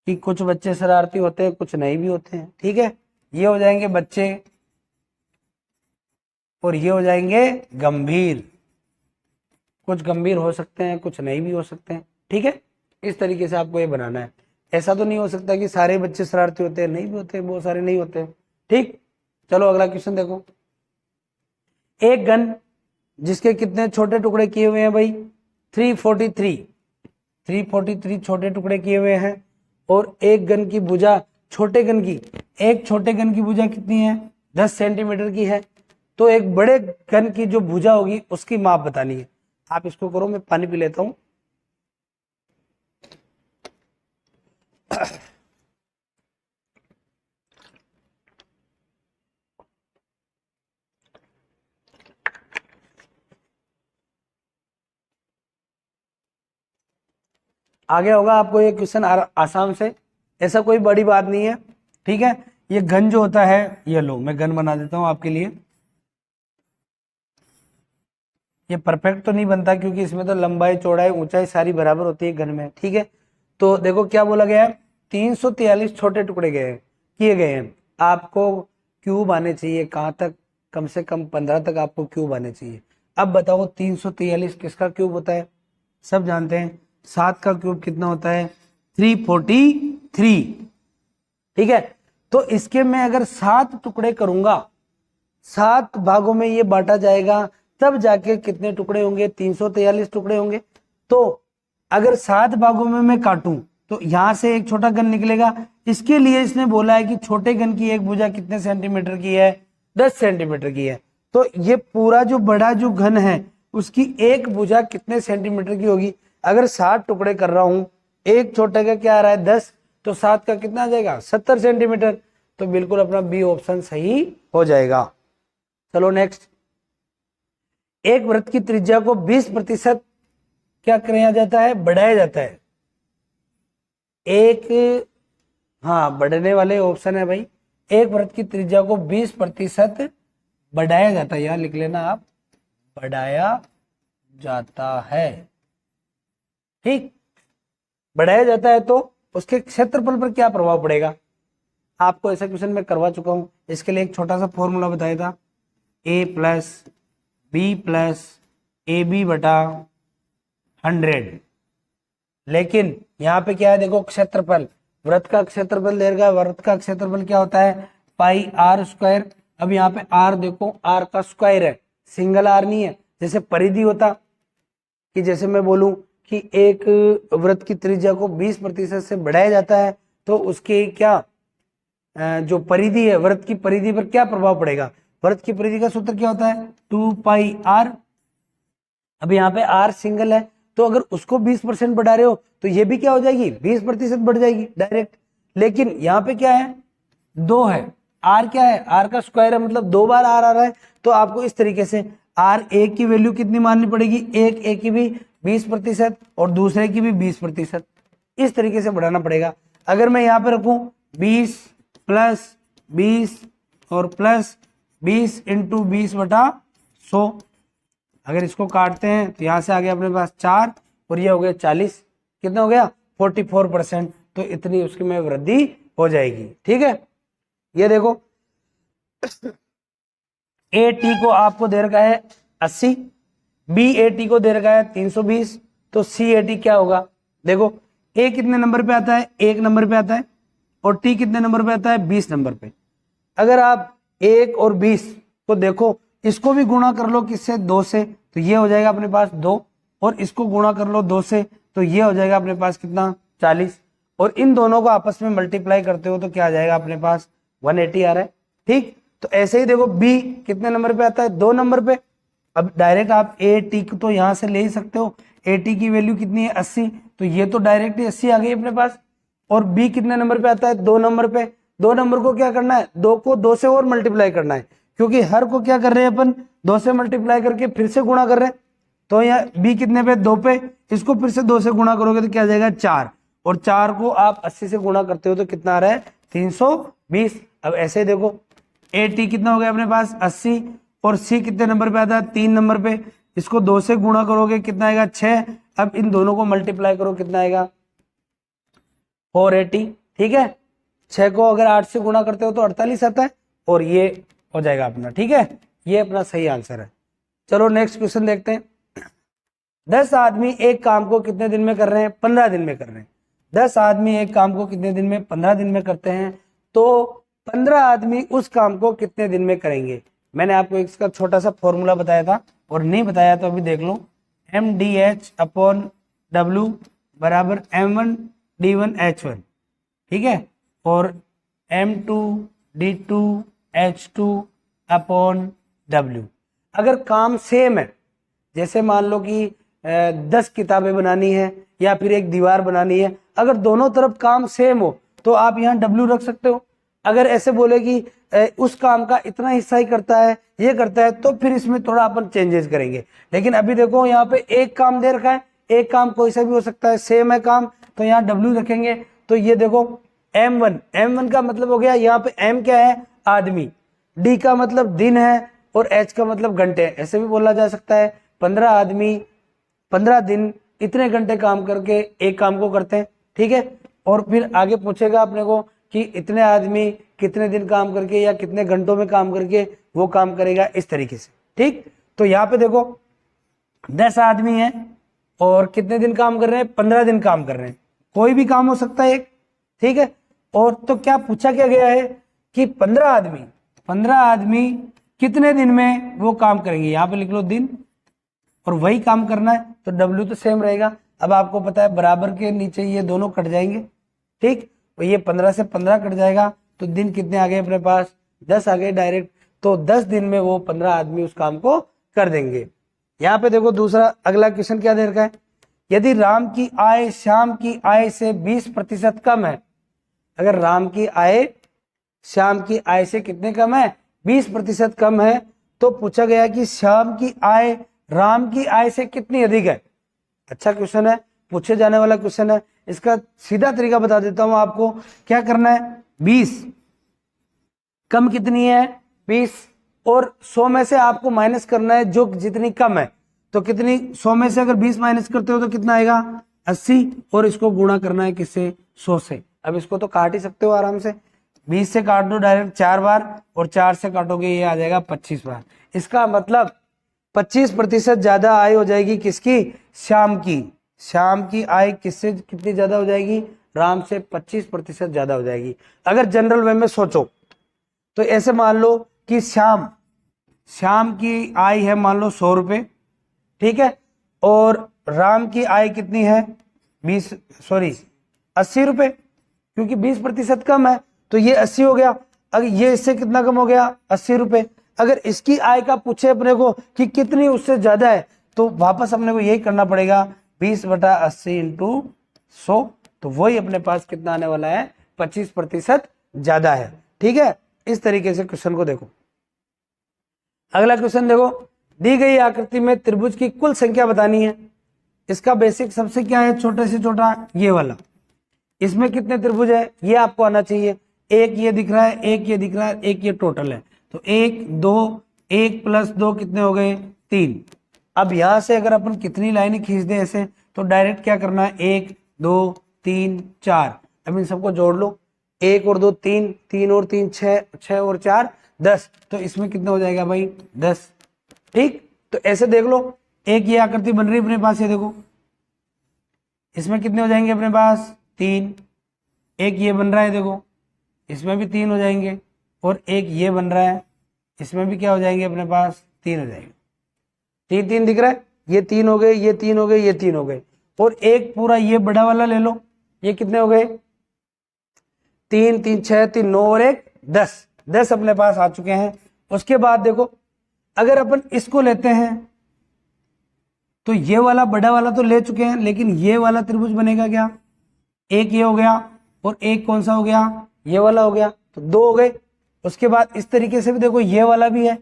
कि कुछ बच्चे शरारती होते हैं कुछ नहीं भी होते हैं। ठीक है, ये हो जाएंगे बच्चे और ये हो जाएंगे गंभीर, कुछ गंभीर हो सकते हैं कुछ नहीं भी हो सकते हैं। ठीक है, इस तरीके से आपको ये बनाना है। ऐसा तो नहीं हो सकता कि सारे बच्चे शरारती होते हैं, नहीं भी होते हैं, बहुत सारे नहीं होते हैं। ठीक, चलो अगला क्वेश्चन देखो, एक गन जिसके कितने छोटे टुकड़े किए हुए हैं भाई 343 छोटे टुकड़े किए हुए हैं, और एक गन की भुजा छोटे गन की भुजा कितनी है 10 सेंटीमीटर की है। तो एक बड़े गन की जो भुजा होगी उसकी माप बतानी है। आप इसको करो, मैं पानी पी लेता हूं। आगे होगा आपको ये क्वेश्चन आसाम से, ऐसा कोई बड़ी बात नहीं है। ठीक है, ये गन जो होता है, ये लो मैं गन बना देता हूं आपके लिए। ये परफेक्ट तो नहीं बनता क्योंकि इसमें तो लंबाई चौड़ाई ऊंचाई सारी बराबर होती है गन में। ठीक है, तो देखो क्या बोला गया है 343 छोटे टुकड़े किए गए हैं। आपको क्यूब आने चाहिए कहाँ तक, कम से कम 15 तक आपको क्यूब आने चाहिए। अब बताओ 343 किसका क्यूब होता है, सब जानते हैं 7 का क्यूब कितना होता है 343। ठीक है, तो इसके मैं अगर 7 टुकड़े करूंगा, 7 भागों में ये बांटा जाएगा, तब जाके कितने टुकड़े होंगे 343 टुकड़े होंगे। तो अगर 7 भागों में मैं काटूं तो यहां से एक छोटा गन निकलेगा। इसके लिए इसने बोला है कि छोटे गन की एक भुजा कितने सेंटीमीटर की है 10 सेंटीमीटर की है। तो ये पूरा जो बड़ा जो घन है उसकी एक भुजा कितने सेंटीमीटर की होगी। अगर 7 टुकड़े कर रहा हूं, एक छोटे का क्या आ रहा है 10, तो 7 का कितना आ जाएगा 70 सेंटीमीटर। तो बिल्कुल अपना बी ऑप्शन सही हो जाएगा। चलो नेक्स्ट, एक वृत्त की त्रिज्या को 20% क्या किया जाता है, बढ़ाया जाता है। एक, हाँ बढ़ने वाले ऑप्शन है भाई, एक वृत्त की त्रिज्या को 20% बढ़ाया जाता है, यहां लिख लेना आप, बढ़ाया जाता है। ठीक, बढ़ाया जाता है तो उसके क्षेत्रफल पर क्या प्रभाव पड़ेगा। आपको ऐसा क्वेश्चन मैं करवा चुका हूं, इसके लिए एक छोटा सा फॉर्मूला बताया था, a plus B plus A B बटा 100। लेकिन यहाँ पे क्या है, देखो क्षेत्रफल, वृत्त का क्षेत्रफल देगा, वृत्त का क्षेत्रफल क्या होता है पाई आर स्क्वायर। अब यहाँ पे आर देखो, आर का स्क्वायर है, सिंगल आर नहीं है। जैसे परिधि होता कि जैसे मैं बोलूं कि एक वृत्त की त्रिज्या को 20% से बढ़ाया जाता है तो उसके क्या जो परिधि है, वृत्त की परिधि पर क्या प्रभाव पड़ेगा। वृत्त की परिधि का सूत्र क्या होता है 2 पाई आर। अब यहाँ पे आर सिंगल है तो अगर उसको 20% बढ़ा रहे हो तो ये भी क्या हो जाएगी 20% बढ़ जाएगी डायरेक्ट। लेकिन यहाँ पे क्या है 2 है, आर क्या है, आर का स्क्वायर है, मतलब 2 बार आर आ रहा है। तो आपको इस तरीके से आर एक की वैल्यू कितनी माननी पड़ेगी, एक की भी 20% और दूसरे की भी 20%, इस तरीके से बढ़ाना पड़ेगा। अगर मैं यहाँ पे रखूं 20 प्लस 20 और प्लस 20 इंटू 20 बटा 100, अगर इसको काटते हैं तो यहां से आ गया अपने पास 4 और ये हो गया 40, कितना हो गया 44%। तो इतनी उसकी में वृद्धि हो जाएगी। ठीक है, ये देखो ए टी को आपको दे रखा है 80, बी ए टी को दे रखा है 320, तो सी ए टी क्या होगा, देखो ए कितने नंबर पे आता है 1 नंबर पे आता है और टी कितने नंबर पे आता है 20 नंबर पे। अगर आप 1 और 20 को देखो, इसको भी गुणा कर लो किससे 2 से, तो ये हो जाएगा अपने पास 2, और इसको गुणा कर लो 2 से तो ये हो जाएगा अपने पास कितना 40, और इन दोनों को आपस में मल्टीप्लाई करते हो तो क्या आ जाएगा अपने पास 180 आ रहा है। ठीक, तो ऐसे ही देखो बी कितने नंबर पे आता है 2 नंबर पे। अब डायरेक्ट आप ए टी को तो यहां से ले ही सकते हो, ए टी की वैल्यू कितनी है 80, तो ये तो डायरेक्ट ही 80 आ गई अपने पास। और बी कितने नंबर पे आता है 2 नंबर पे, 2 नंबर को क्या करना है 2 को 2 से और मल्टीप्लाई करना है, क्योंकि हर को क्या कर रहे हैं अपन 2 से मल्टीप्लाई करके फिर से गुणा कर रहे हैं। तो यहाँ बी कितने पे 2 पे, इसको फिर से 2 से गुणा करोगे तो क्या आ जाएगा 4, और 4 को आप 80 से गुणा करते हो तो कितना आ रहा है 320। अब ऐसे देखो ए टी कितना हो गया अपने पास 80, और सी कितने नंबर पे आता है 3 नंबर पे, इसको 2 से गुणा करोगे कितना आएगा 6। अब इन दोनों को मल्टीप्लाई करो कितना आएगा 480। ठीक है, 6 को अगर 8 से गुणा करते हो तो 48 आता है, और ये हो जाएगा अपना। ठीक है, ये अपना सही आंसर है। चलो नेक्स्ट क्वेश्चन देखते हैं। 10 आदमी एक काम को कितने दिन में कर रहे हैं 15 दिन में कर रहे हैं। 10 आदमी एक काम को कितने दिन में 15 दिन में करते हैं, तो 15 आदमी उस काम को कितने दिन में करेंगे। मैंने आपको इसका छोटा सा फॉर्मूला बताया था, और नहीं बताया तो अभी देख लो, MDH/W बराबर M1D1H1। ठीक है, और M2D2H2/W। अगर काम सेम है, जैसे मान लो कि 10 किताबें बनानी है या फिर एक दीवार बनानी है, अगर दोनों तरफ काम सेम हो तो आप यहाँ W रख सकते हो। अगर ऐसे बोले कि उस काम का इतना हिस्सा ही करता है, ये करता है, तो फिर इसमें थोड़ा अपन चेंजेस करेंगे। लेकिन अभी देखो यहाँ पे एक काम दे रखा है, एक काम कोई सा भी हो सकता है, सेम है काम, तो यहाँ W रखेंगे। तो ये देखो M1 का मतलब हो गया, यहाँ पे M क्या है आदमी, D का मतलब दिन है, और H का मतलब घंटे। ऐसे भी बोला जा सकता है 15 आदमी 15 दिन इतने घंटे काम करके एक काम को करते हैं। ठीक है, और फिर आगे पूछेगा अपने को कि इतने आदमी कितने दिन काम करके या कितने घंटों में काम करके वो काम करेगा, इस तरीके से। ठीक, तो यहाँ पे देखो 10 आदमी हैं और कितने दिन काम कर रहे हैं 15 दिन काम कर रहे हैं, कोई भी काम हो सकता है एक। ठीक है, और तो क्या पूछा क्या गया है कि 15 आदमी कितने दिन में वो काम करेंगे, यहाँ पे लिख लो दिन, और वही काम करना है तो W तो सेम रहेगा। अब आपको पता है बराबर के नीचे ये दोनों कट जाएंगे। ठीक, तो ये 15 से 15 कट जाएगा, तो दिन कितने आ गए अपने पास 10 आ गए डायरेक्ट। तो 10 दिन में वो 15 आदमी उस काम को कर देंगे। यहाँ पे देखो दूसरा अगला क्वेश्चन क्या दे रखा है, यदि राम की आय श्याम की आय से 20% कम है अगर राम की आय श्याम की आय से कितने कम है, 20% कम है, तो पूछा गया कि श्याम की आय राम की आय से कितनी अधिक है। अच्छा क्वेश्चन है, पूछे जाने वाला क्वेश्चन है। इसका सीधा तरीका बता देता हूं आपको। क्या करना है, 20 कम कितनी है 20, और 100 में से आपको माइनस करना है जो जितनी कम है। तो कितनी, 100 में से अगर 20 माइनस करते हो तो कितना आएगा 80, और इसको गुणा करना है किससे, 100 से। अब इसको तो काट ही सकते हो आराम से, 20 से काट दो डायरेक्ट 4 बार, और 4 से काटोगे ये आ जाएगा 25 बार। इसका मतलब 25% ज्यादा आय हो जाएगी किसकी, श्याम की। श्याम की आय किससे कितनी ज्यादा हो जाएगी, राम से 25% ज्यादा हो जाएगी। अगर जनरल वे में सोचो तो ऐसे मान लो कि श्याम की आय है मान लो 100 रुपए, ठीक है, और राम की आय कितनी है 80 रुपए, क्योंकि 20% कम है तो ये 80 हो गया। अगर ये इससे कितना कम हो गया 80 रुपए। अगर इसकी आय का पूछे अपने को कि कितनी उससे ज्यादा है, तो वापस अपने को यही करना पड़ेगा 20/80 × 100, तो वही अपने पास कितना आने वाला है 25% ज्यादा है। ठीक है, इस तरीके से क्वेश्चन को देखो। अगला क्वेश्चन देखो, दी गई आकृति में त्रिभुज की कुल संख्या बतानी है। इसका बेसिक सबसे क्या है, छोटे से छोटा ये वाला। इसमें कितने त्रिभुज है ये आपको आना चाहिए। एक ये दिख रहा है, एक ये दिख रहा है, एक ये टोटल है, तो 1 2 1 + 2 कितने हो गए 3। अब यहां से अगर अपन कितनी लाइनें खींच दें ऐसे, तो डायरेक्ट क्या करना है 1 2 3 4, अब इन सबको जोड़ लो, 1 और 2 3, 3 और 3 6, 6 और 4 10, तो इसमें कितना हो जाएगा भाई 10। ठीक, तो ऐसे देख लो, एक ये आकृति बन रही है अपने पास, ये देखो इसमें कितने हो जाएंगे अपने पास 3। एक ये बन रहा है देखो, इसमें भी 3 हो जाएंगे, और एक ये बन रहा है, इसमें भी क्या हो जाएंगे अपने पास 3 हो जाएंगे। 3 3 दिख रहा है, ये 3 हो गए, ये 3 हो गए, ये 3 हो गए, और एक पूरा ये बड़ा वाला ले लो, ये कितने हो गए 3 3 6 3 9 और 1 10, 10 अपने पास आ चुके हैं। उसके बाद देखो, अगर अपन इसको लेते हैं तो ये वाला बड़ा वाला तो ले चुके हैं, लेकिन ये वाला त्रिभुज बनेगा क्या, एक ये हो गया, और एक कौन सा हो गया ये वाला हो गया, तो 2 हो गए। उसके बाद इस तरीके से भी देखो, ये वाला भी है,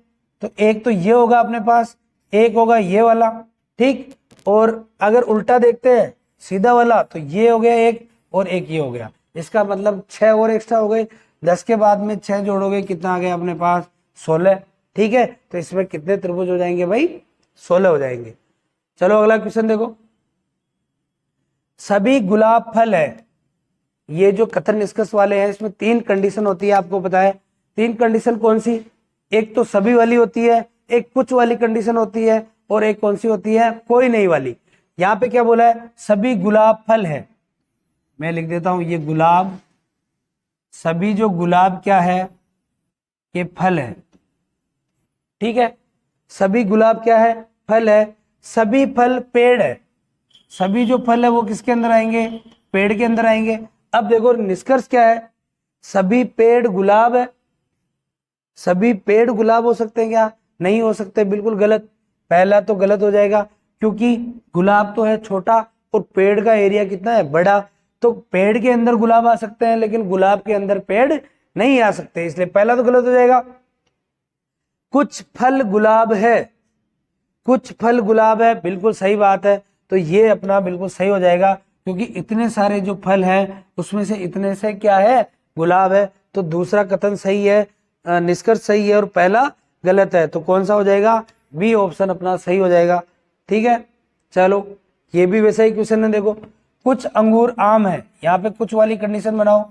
तो एक तो ये होगा अपने पास, एक होगा ये वाला, ठीक। और अगर उल्टा देखते हैं सीधा वाला, तो ये हो गया एक, और एक ये हो गया। इसका मतलब 6 और एक्स्ट्रा हो गए, 10 के बाद में 6 जोड़ोगे कितना आ गया अपने पास 16। ठीक है, तो इसमें कितने त्रिभुज हो जाएंगे भाई 16 हो जाएंगे। चलो अगला क्वेश्चन देखो, सभी गुलाब फल है। ये जो कथन निष्कर्ष वाले हैं, इसमें 3 कंडीशन होती है, आपको पता है 3 कंडीशन कौन सी, एक तो सभी वाली होती है, एक कुछ वाली कंडीशन होती है, और एक कौन सी होती है कोई नहीं वाली। यहां पे क्या बोला है, सभी गुलाब फल है। मैं लिख देता हूं, ये गुलाब, सभी जो गुलाब क्या है ये फल है। ठीक है, सभी गुलाब क्या है फल है। सभी फल पेड़ है, सभी जो फल है वो किसके अंदर आएंगे, पेड़ के अंदर आएंगे। अब देखो निष्कर्ष क्या है, सभी पेड़ गुलाब है। सभी पेड़ गुलाब हो सकते हैं क्या, नहीं हो सकते, बिल्कुल गलत। पहला तो गलत हो जाएगा, क्योंकि गुलाब तो है छोटा और पेड़ का एरिया कितना है बड़ा, तो पेड़ के अंदर गुलाब आ सकते हैं लेकिन गुलाब के अंदर पेड़ नहीं आ सकते, इसलिए पहला तो गलत हो जाएगा। कुछ फल गुलाब है, कुछ फल गुलाब है, बिल्कुल सही बात है, तो ये अपना बिल्कुल सही हो जाएगा, क्योंकि इतने सारे जो फल हैं उसमें से इतने से क्या है गुलाब है, तो दूसरा कथन सही है, निष्कर्ष सही है, और पहला गलत है, तो कौन सा हो जाएगा बी ऑप्शन अपना सही हो जाएगा। ठीक है, चलो ये भी वैसा ही क्वेश्चन है। देखो, कुछ अंगूर आम है, यहाँ पे कुछ वाली कंडीशन बनाओ,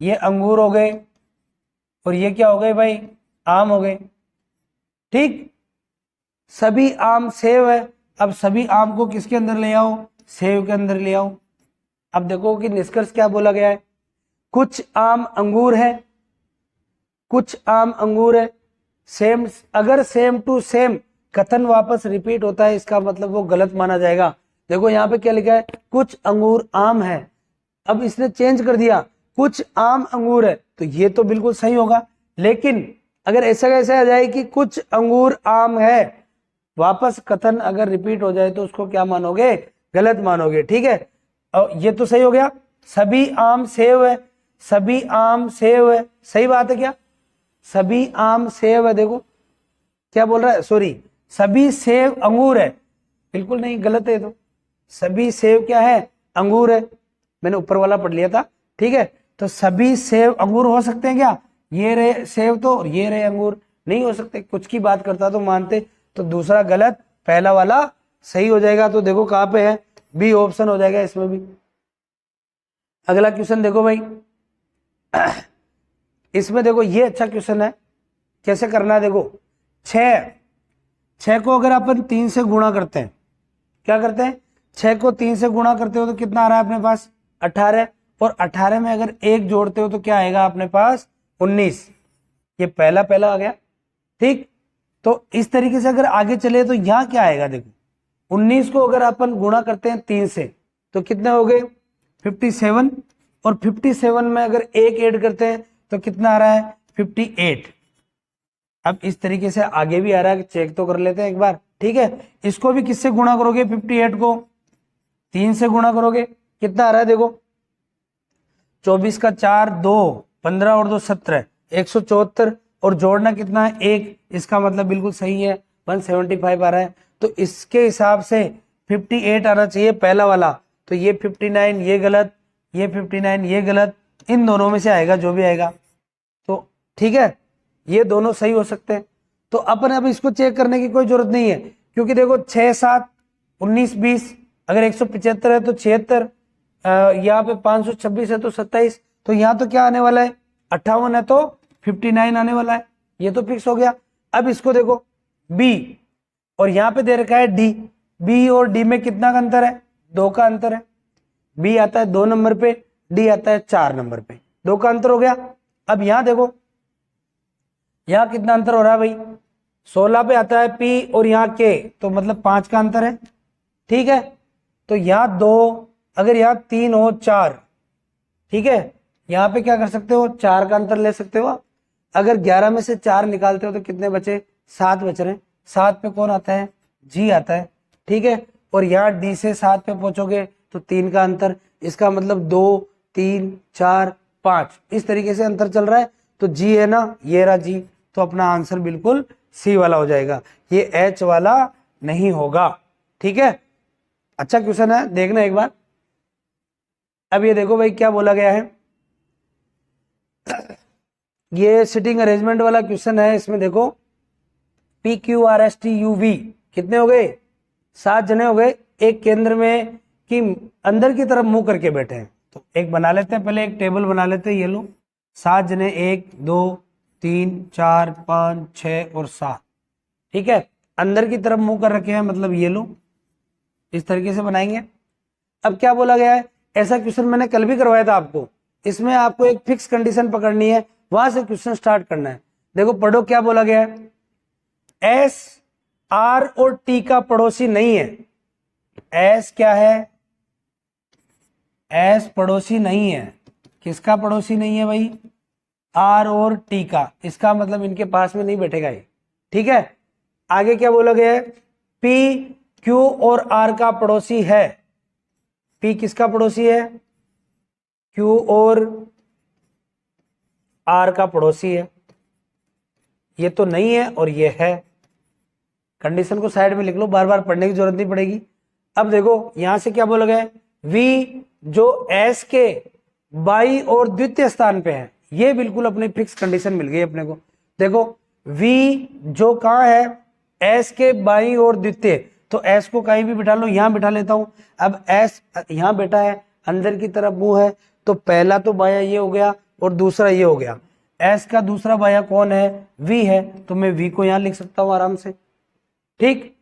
ये अंगूर हो गए और ये क्या हो गए भाई आम हो गए। ठीक, सभी आम सेव है, अब सभी आम को किसके अंदर ले आओ, सेव के अंदर ले आओ। अब देखो कि निष्कर्ष क्या बोला गया है, कुछ आम अंगूर है, कुछ आम अंगूर है। सेम, अगर सेम टू सेम कथन वापस रिपीट होता है, इसका मतलब वो गलत माना जाएगा। देखो यहाँ पे क्या लिखा है, कुछ अंगूर आम है, अब इसने चेंज कर दिया कुछ आम अंगूर है, तो ये तो बिल्कुल सही होगा। लेकिन अगर ऐसा कैसे आ जाए कि कुछ अंगूर आम है, वापस कथन अगर रिपीट हो जाए तो उसको क्या मानोगे, गलत मानोगे। ठीक है, और ये तो सही हो गया, सभी आम सेव है, सभी आम सेब है, सही बात है क्या? सभी आम सेब है, देखो क्या बोल रहा है, सॉरी सभी सेब अंगूर है, बिल्कुल नहीं, गलत है। तो सभी सेब क्या है? अंगूर है, मैंने ऊपर वाला पढ़ लिया था, ठीक है। तो सभी सेब अंगूर हो सकते हैं क्या? ये रहे सेब तो और ये रहे अंगूर, नहीं हो सकते। कुछ की बात करता तो मानते, तो दूसरा गलत, पहला वाला सही हो जाएगा। तो देखो कहां पे है, बी ऑप्शन हो जाएगा इसमें भी। अगला क्वेश्चन देखो भाई, इसमें देखो ये अच्छा क्वेश्चन है, कैसे करना है देखो। 6 को अगर अपन 3 से गुणा करते हैं, क्या करते हैं, 6 को 3 से गुणा करते हो तो कितना आ रहा है अपने पास? 18। और 18 में अगर 1 जोड़ते हो तो क्या आएगा अपने पास? 19। ये पहला पहला आ गया, ठीक। तो इस तरीके से अगर आगे चले तो यहां क्या आएगा देखो, 19 को अगर अपन गुणा करते हैं 3 से तो कितने हो गए? 57। और 57 में अगर 1 ऐड करते हैं तो कितना आ रहा है? 58। अब इस तरीके से आगे भी आ रहा है, चेक तो कर लेते हैं एक बार, ठीक है। इसको भी किससे गुणा करोगे? 58 को 3 से गुणा करोगे, कितना आ रहा है देखो, 24 का 4 2, 15 और 2 17, 174। और जोड़ना कितना है? 1। इसका मतलब बिल्कुल सही है, 175 आ रहा है। तो इसके हिसाब से 58 आना चाहिए पहला वाला। तो ये 59 ये गलत, ये 59 ये गलत, इन दोनों में से आएगा जो भी आएगा। तो ठीक है, ये दोनों सही हो सकते हैं। तो अपन अब इसको चेक करने की कोई जरूरत नहीं है, क्योंकि देखो 6 7 19 20, अगर 175 है तो 76, यहाँ पे 526 है तो 27, तो यहाँ तो क्या आने वाला है? 58 है तो 59 आने वाला है, ये तो फिक्स हो गया। अब इसको देखो बी, और यहाँ पे दे रखा है डी। बी और डी में कितना का अंतर है? 2 का अंतर है। बी आता है 2 नंबर पे, डी आता है 4 नंबर पे, 2 का अंतर हो गया। अब यहां देखो, यहां कितना अंतर हो रहा है भाई? 16 पे आता है पी और यहाँ के, तो मतलब 5 का अंतर है, ठीक है। तो यहाँ 2, अगर यहाँ 3 हो 4, ठीक है। यहाँ पे क्या कर सकते हो? 4 का अंतर ले सकते हो। अगर 11 में से 4 निकालते हो तो कितने बचे? 7 बच रहे। 7 पे कौन आता है? जी आता है, ठीक है। और यहाँ डी से 7 पे पहुंचोगे तो 3 का अंतर, इसका मतलब 2 3 4 5, इस तरीके से अंतर चल रहा है। तो जी है ना, ये रहा जी। तो अपना आंसर बिल्कुल सी वाला हो जाएगा, ये एच वाला नहीं होगा, ठीक है। अच्छा क्वेश्चन है, देखना एक बार। अब ये देखो भाई क्या बोला गया है, ये सिटिंग अरेंजमेंट वाला क्वेश्चन है। इसमें देखो P Q R S T U V कितने हो गए? 7 जने हो गए, एक केंद्र में कि अंदर की तरफ मुंह करके बैठे हैं। तो एक बना लेते हैं, पहले एक टेबल बना लेते हैं। ये लो 7 जने, 1 2 3 4 5 6 और 7, ठीक है। अंदर की तरफ मुंह कर रखे हैं, मतलब ये लो इस तरीके से बनाएंगे। अब क्या बोला गया है, ऐसा क्वेश्चन मैंने कल भी करवाया था आपको। इसमें आपको एक फिक्स कंडीशन पकड़नी है, वहां से क्वेश्चन स्टार्ट करना है। देखो पढ़ो क्या बोला गया है, एस आर और टी का पड़ोसी नहीं है। एस क्या है? एस पड़ोसी नहीं है। किसका पड़ोसी नहीं है भाई? आर और टी का। इसका मतलब इनके पास में नहीं बैठेगा ये, ठीक है। आगे क्या बोला गया है, पी क्यू और आर का पड़ोसी है। पी किसका पड़ोसी है? क्यू और आर का पड़ोसी है। ये तो नहीं है और ये है। कंडीशन को साइड में लिख लो, बार बार पढ़ने की जरूरत नहीं पड़ेगी। अब देखो यहां से क्या बोला गया है, वी जो एस के बाई और द्वितीय स्थान पे है, ये बिल्कुल अपनी फिक्स कंडीशन मिल गई अपने को। देखो वी जो कहां है, एस के बाई और द्वितीय, तो एस को कहीं भी बिठा लो, यहां बिठा लेता हूं। अब एस यहां बैठा है, अंदर की तरफ मुंह है, तो पहला तो बाया ये हो गया और दूसरा ये हो गया। एस का दूसरा बाया कौन है? वी है, तो मैं वी को यहां लिख सकता हूं आराम से, ठीक।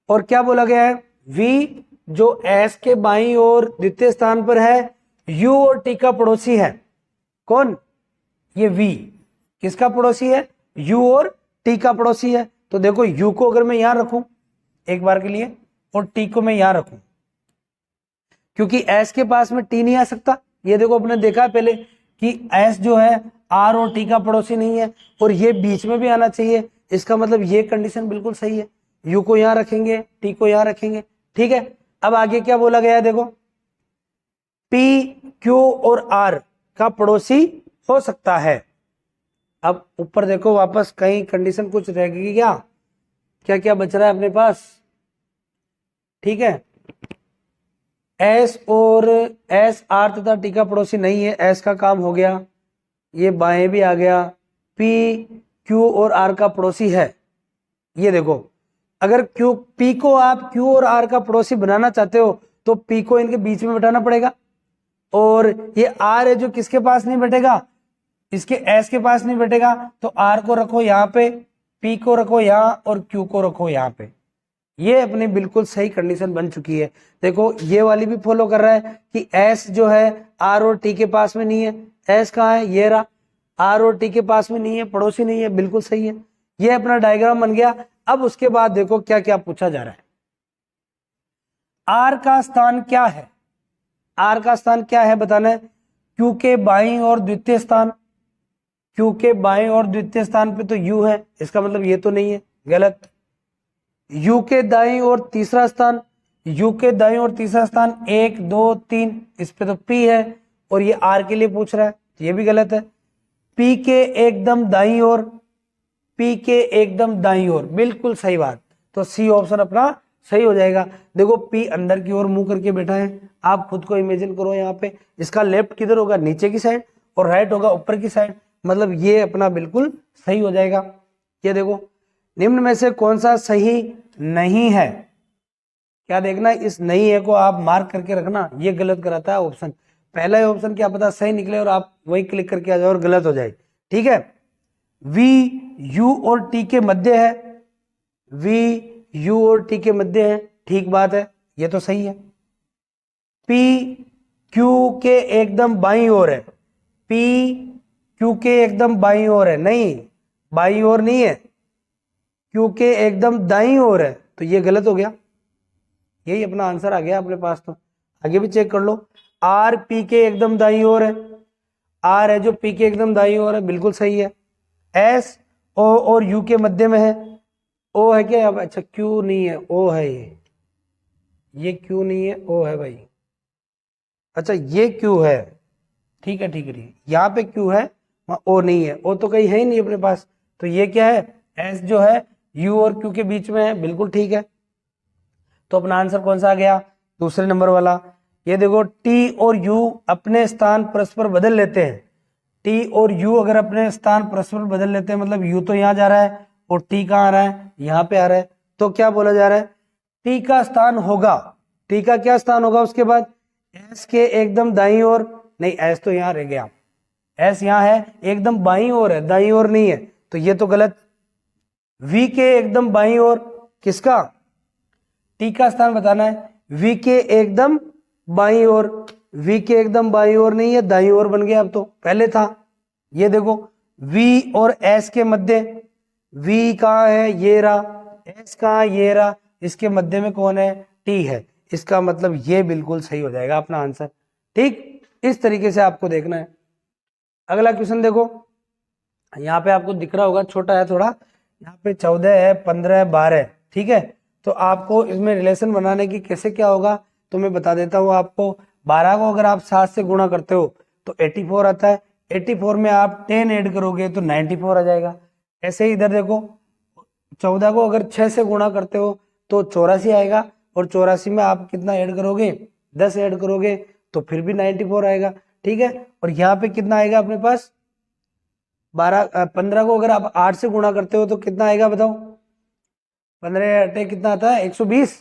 और क्या बोला गया है, वी जो एस के बाईं और द्वितीय स्थान पर है, यू और टी का पड़ोसी है। कौन? ये वी किसका पड़ोसी है? यू और टी का पड़ोसी है। तो देखो यू को अगर मैं यहां रखूं एक बार के लिए और टी को मैं यहां रखूं, क्योंकि एस के पास में टी नहीं आ सकता। ये देखो अपने देखा है पहले कि एस जो है आर और टी का पड़ोसी नहीं है, और ये बीच में भी आना चाहिए। इसका मतलब ये कंडीशन बिल्कुल सही है। यू को यहां रखेंगे, टी को यहां रखेंगे, ठीक है। अब आगे क्या बोला गया है देखो, पी क्यू और आर का पड़ोसी हो सकता है। अब ऊपर देखो वापस कहीं कंडीशन कुछ रहेगी क्या, क्या क्या बच रहा है अपने पास, ठीक है। एस और एस आर तथा टी का पड़ोसी नहीं है, एस का काम हो गया, ये बाएं भी आ गया। पी क्यू और आर का पड़ोसी है। ये देखो अगर क्यू पी को आप क्यू और आर का पड़ोसी बनाना चाहते हो तो पी को इनके बीच में बैठाना पड़ेगा, और ये आर है जो किसके पास नहीं बैठेगा, इसके एस के पास नहीं बैठेगा, तो आर को रखो यहाँ पे, पी को रखो यहाँ और क्यू को रखो यहाँ पे। ये अपनी बिल्कुल सही कंडीशन बन चुकी है। देखो ये वाली भी फॉलो कर रहा है कि एस जो है आर और टी के पास में नहीं है, एस कहाँ है, ये रहा, आर और टी के पास में नहीं है, पड़ोसी नहीं है, बिल्कुल सही है। ये अपना डायग्राम बन गया। अब उसके बाद देखो क्या क्या पूछा जा रहा है। आर का स्थान क्या है, आर का स्थान क्या है बताना है। क्यू के बाईं और द्वितीय स्थान, क्यू के बाईं और द्वितीय स्थान पे तो यू है, इसका मतलब ये तो नहीं है, गलत। यू के दाईं और तीसरा स्थान, यू के दाईं और तीसरा स्थान 1 2 3, इस पे तो पी है, और ये आर के लिए पूछ रहा है, ये भी गलत है। पी के एकदम दाईं ओर, पी के एकदम दाईं ओर, बिल्कुल सही बात, तो सी ऑप्शन अपना सही हो जाएगा। देखो पी अंदर की ओर मुंह करके बैठा है, आप खुद को इमेजिन करो यहाँ पे, इसका लेफ्ट किधर होगा, नीचे की साइड, और राइट होगा ऊपर की साइड, मतलब ये अपना बिल्कुल सही हो जाएगा। ये देखो निम्न में से कौन सा सही नहीं है, क्या देखना है, इस नहीं है को आप मार्क करके रखना, ये गलत कराता है ऑप्शन। पहला ही ऑप्शन क्या पता सही निकले और आप वही क्लिक करके आ जाओ और गलत हो जाए, ठीक है। वी यू और टी के मध्य है, वी यू और टी के मध्य है, ठीक बात है, ये तो सही है। पी क्यू के एकदम बाईं ओर है, पी क्यू के एकदम बाईं ओर है, नहीं बाईं ओर नहीं है, क्यू के एकदम दाईं ओर है, तो ये गलत हो गया, यही अपना आंसर आ गया अपने पास। तो आगे भी चेक कर लो। आर पी के एकदम दाईं ओर है, आर है जो पी के एकदम दाईं ओर है, बिल्कुल सही है। एस ओ और यू के मध्य में है, ओ है क्या, अच्छा क्यू नहीं है, ओ है, ये क्यू नहीं है, ओ है भाई, अच्छा ये क्यू है, ठीक है ठीक है, यहाँ पे क्यू है वहां ओ नहीं है, ओ तो कहीं है ही नहीं अपने पास, तो ये क्या है, एस जो है यू और क्यू के बीच में है, बिल्कुल ठीक है। तो अपना आंसर कौन सा आ गया, दूसरे नंबर वाला। ये देखो टी और यू अपने स्थान परस्पर बदल लेते हैं, टी और यू अगर अपने स्थान परस्पर बदल लेते हैं, मतलब यू तो यहाँ जा रहा है और टी कहाँ आ रहा है, यहाँ पे आ रहा है, तो क्या बोला जा रहा है, टी का स्थान होगा, टी का क्या स्थान होगा उसके बाद, एस के एकदम दाईं ओर, नहीं एस तो यहाँ रह गया, एस यहाँ है एकदम बाईं ओर है, दाईं ओर नहीं है, तो ये तो गलत। वी के एकदम बाईं ओर, किसका, टी का स्थान बताना है, वी के एकदम बाईं ओर, वी के एकदम बाईं ओर नहीं है, दाईं ओर बन गया, अब तो पहले था। ये देखो वी और एस के मध्य, वी कहाँ है, ये रहा, एस कहाँ, ये रहा, इसके मध्य में कौन है, टी है, इसका मतलब ये बिल्कुल सही हो जाएगा अपना आंसर, ठीक। इस तरीके से आपको देखना है। अगला क्वेश्चन देखो, यहाँ पे आपको दिख रहा होगा, छोटा है थोड़ा, यहाँ पे 14 है, 15 है, 12 है, ठीक है। तो आपको इसमें रिलेशन बनाने की कैसे क्या होगा तो मैं बता देता हूँ आपको। 12 को अगर आप 7 से गुणा करते हो तो 84 आता है, 84 में आप 10 ऐड करोगे तो 94 आ जाएगा। ऐसे ही इधर देखो 14 को अगर 6 से गुणा करते हो तो 84 आएगा, और 84 में आप कितना ऐड करोगे, 10 ऐड करोगे तो फिर भी 94 आएगा, ठीक है। और यहाँ पे कितना आएगा अपने पास, 15 को अगर आप 8 से गुणा करते हो तो कितना आएगा बताओ, 15 अटे कितना आता है, 120,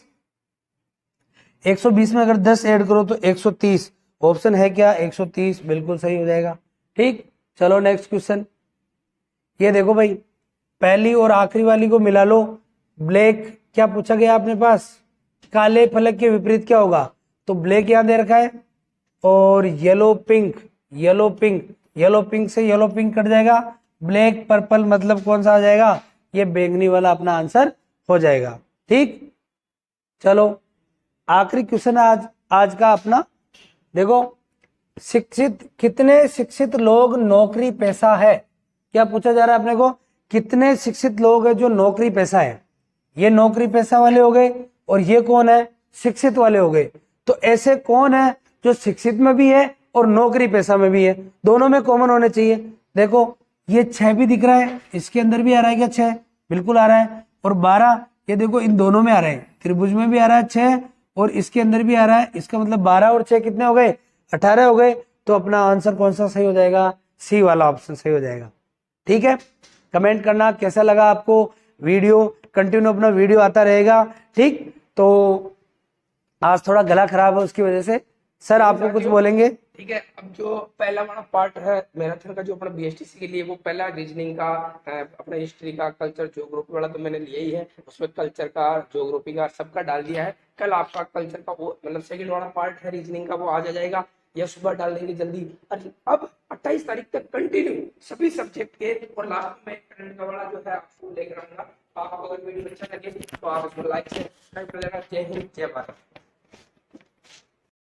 120 में अगर 10 ऐड करो तो 130, ऑप्शन है क्या 130, बिल्कुल सही हो जाएगा, ठीक। चलो नेक्स्ट क्वेश्चन, ये देखो भाई पहली और आखिरी वाली को मिला लो, ब्लैक क्या पूछा गया अपने पास, काले फलक के विपरीत क्या होगा, तो ब्लैक यहां दे रखा है और yellow pink, yellow pink, yellow pink से येलो पिंक कट जाएगा, ब्लैक पर्पल मतलब कौन सा आ जाएगा, ये बैंगनी वाला अपना आंसर हो जाएगा, ठीक। चलो आखिरी क्वेश्चन आज का अपना, देखो शिक्षित, कितने शिक्षित लोग नौकरी पेशा है, क्या पूछा जा रहा है अपने को, कितने शिक्षित लोग हैं जो नौकरी पेशा है, ये नौकरी पेशा वाले हो गए और ये कौन है, शिक्षित वाले हो गए। तो ऐसे कौन है जो शिक्षित में भी है और नौकरी पेशा में भी है, दोनों में कॉमन होने चाहिए। देखो ये 6 भी दिख रहा है, इसके अंदर भी आ रहा है क्या 6? बिल्कुल आ रहा है। और 12 ये देखो इन दोनों में आ रहा है, त्रिभुज में भी आ रहा है 6 और इसके अंदर भी आ रहा है। इसका मतलब 12 और 6 कितने हो गए? 18 हो गए। तो अपना आंसर कौन सा सही हो जाएगा? सी वाला ऑप्शन सही हो जाएगा। ठीक है, कमेंट करना कैसा लगा आपको वीडियो, कंटिन्यू अपना वीडियो आता रहेगा। ठीक, तो आज थोड़ा गला खराब है उसकी वजह से। सर आपको कुछ बोलेंगे?
ठीक है, अब जो पहला वाला पार्ट है मैराथन का जो अपना बीएसटीसी के लिए, वो पहला रीजनिंग का, अपना हिस्ट्री का, कल्चर, ज्योग्राफी वाला तो मैंने लिया ही है, उसमें कल्चर का, ज्योग्राफी का सबका डाल दिया है। कल आपका कल्चर का वो मतलब सेकंड वाला पार्ट है रीजनिंग का, वो आ जाएगा या सुबह डाल देंगे जल्दी। अब 28 तारीख तक कंटिन्यू सभी सब्जेक्ट के, और लास्ट में करंट का वाला जो है आपको लेकर आऊंगा। आपको अगर वीडियो अच्छा लगे तो आप इसको लाइक से सब्सक्राइब कर लेना। जय हिंद, जय भारत।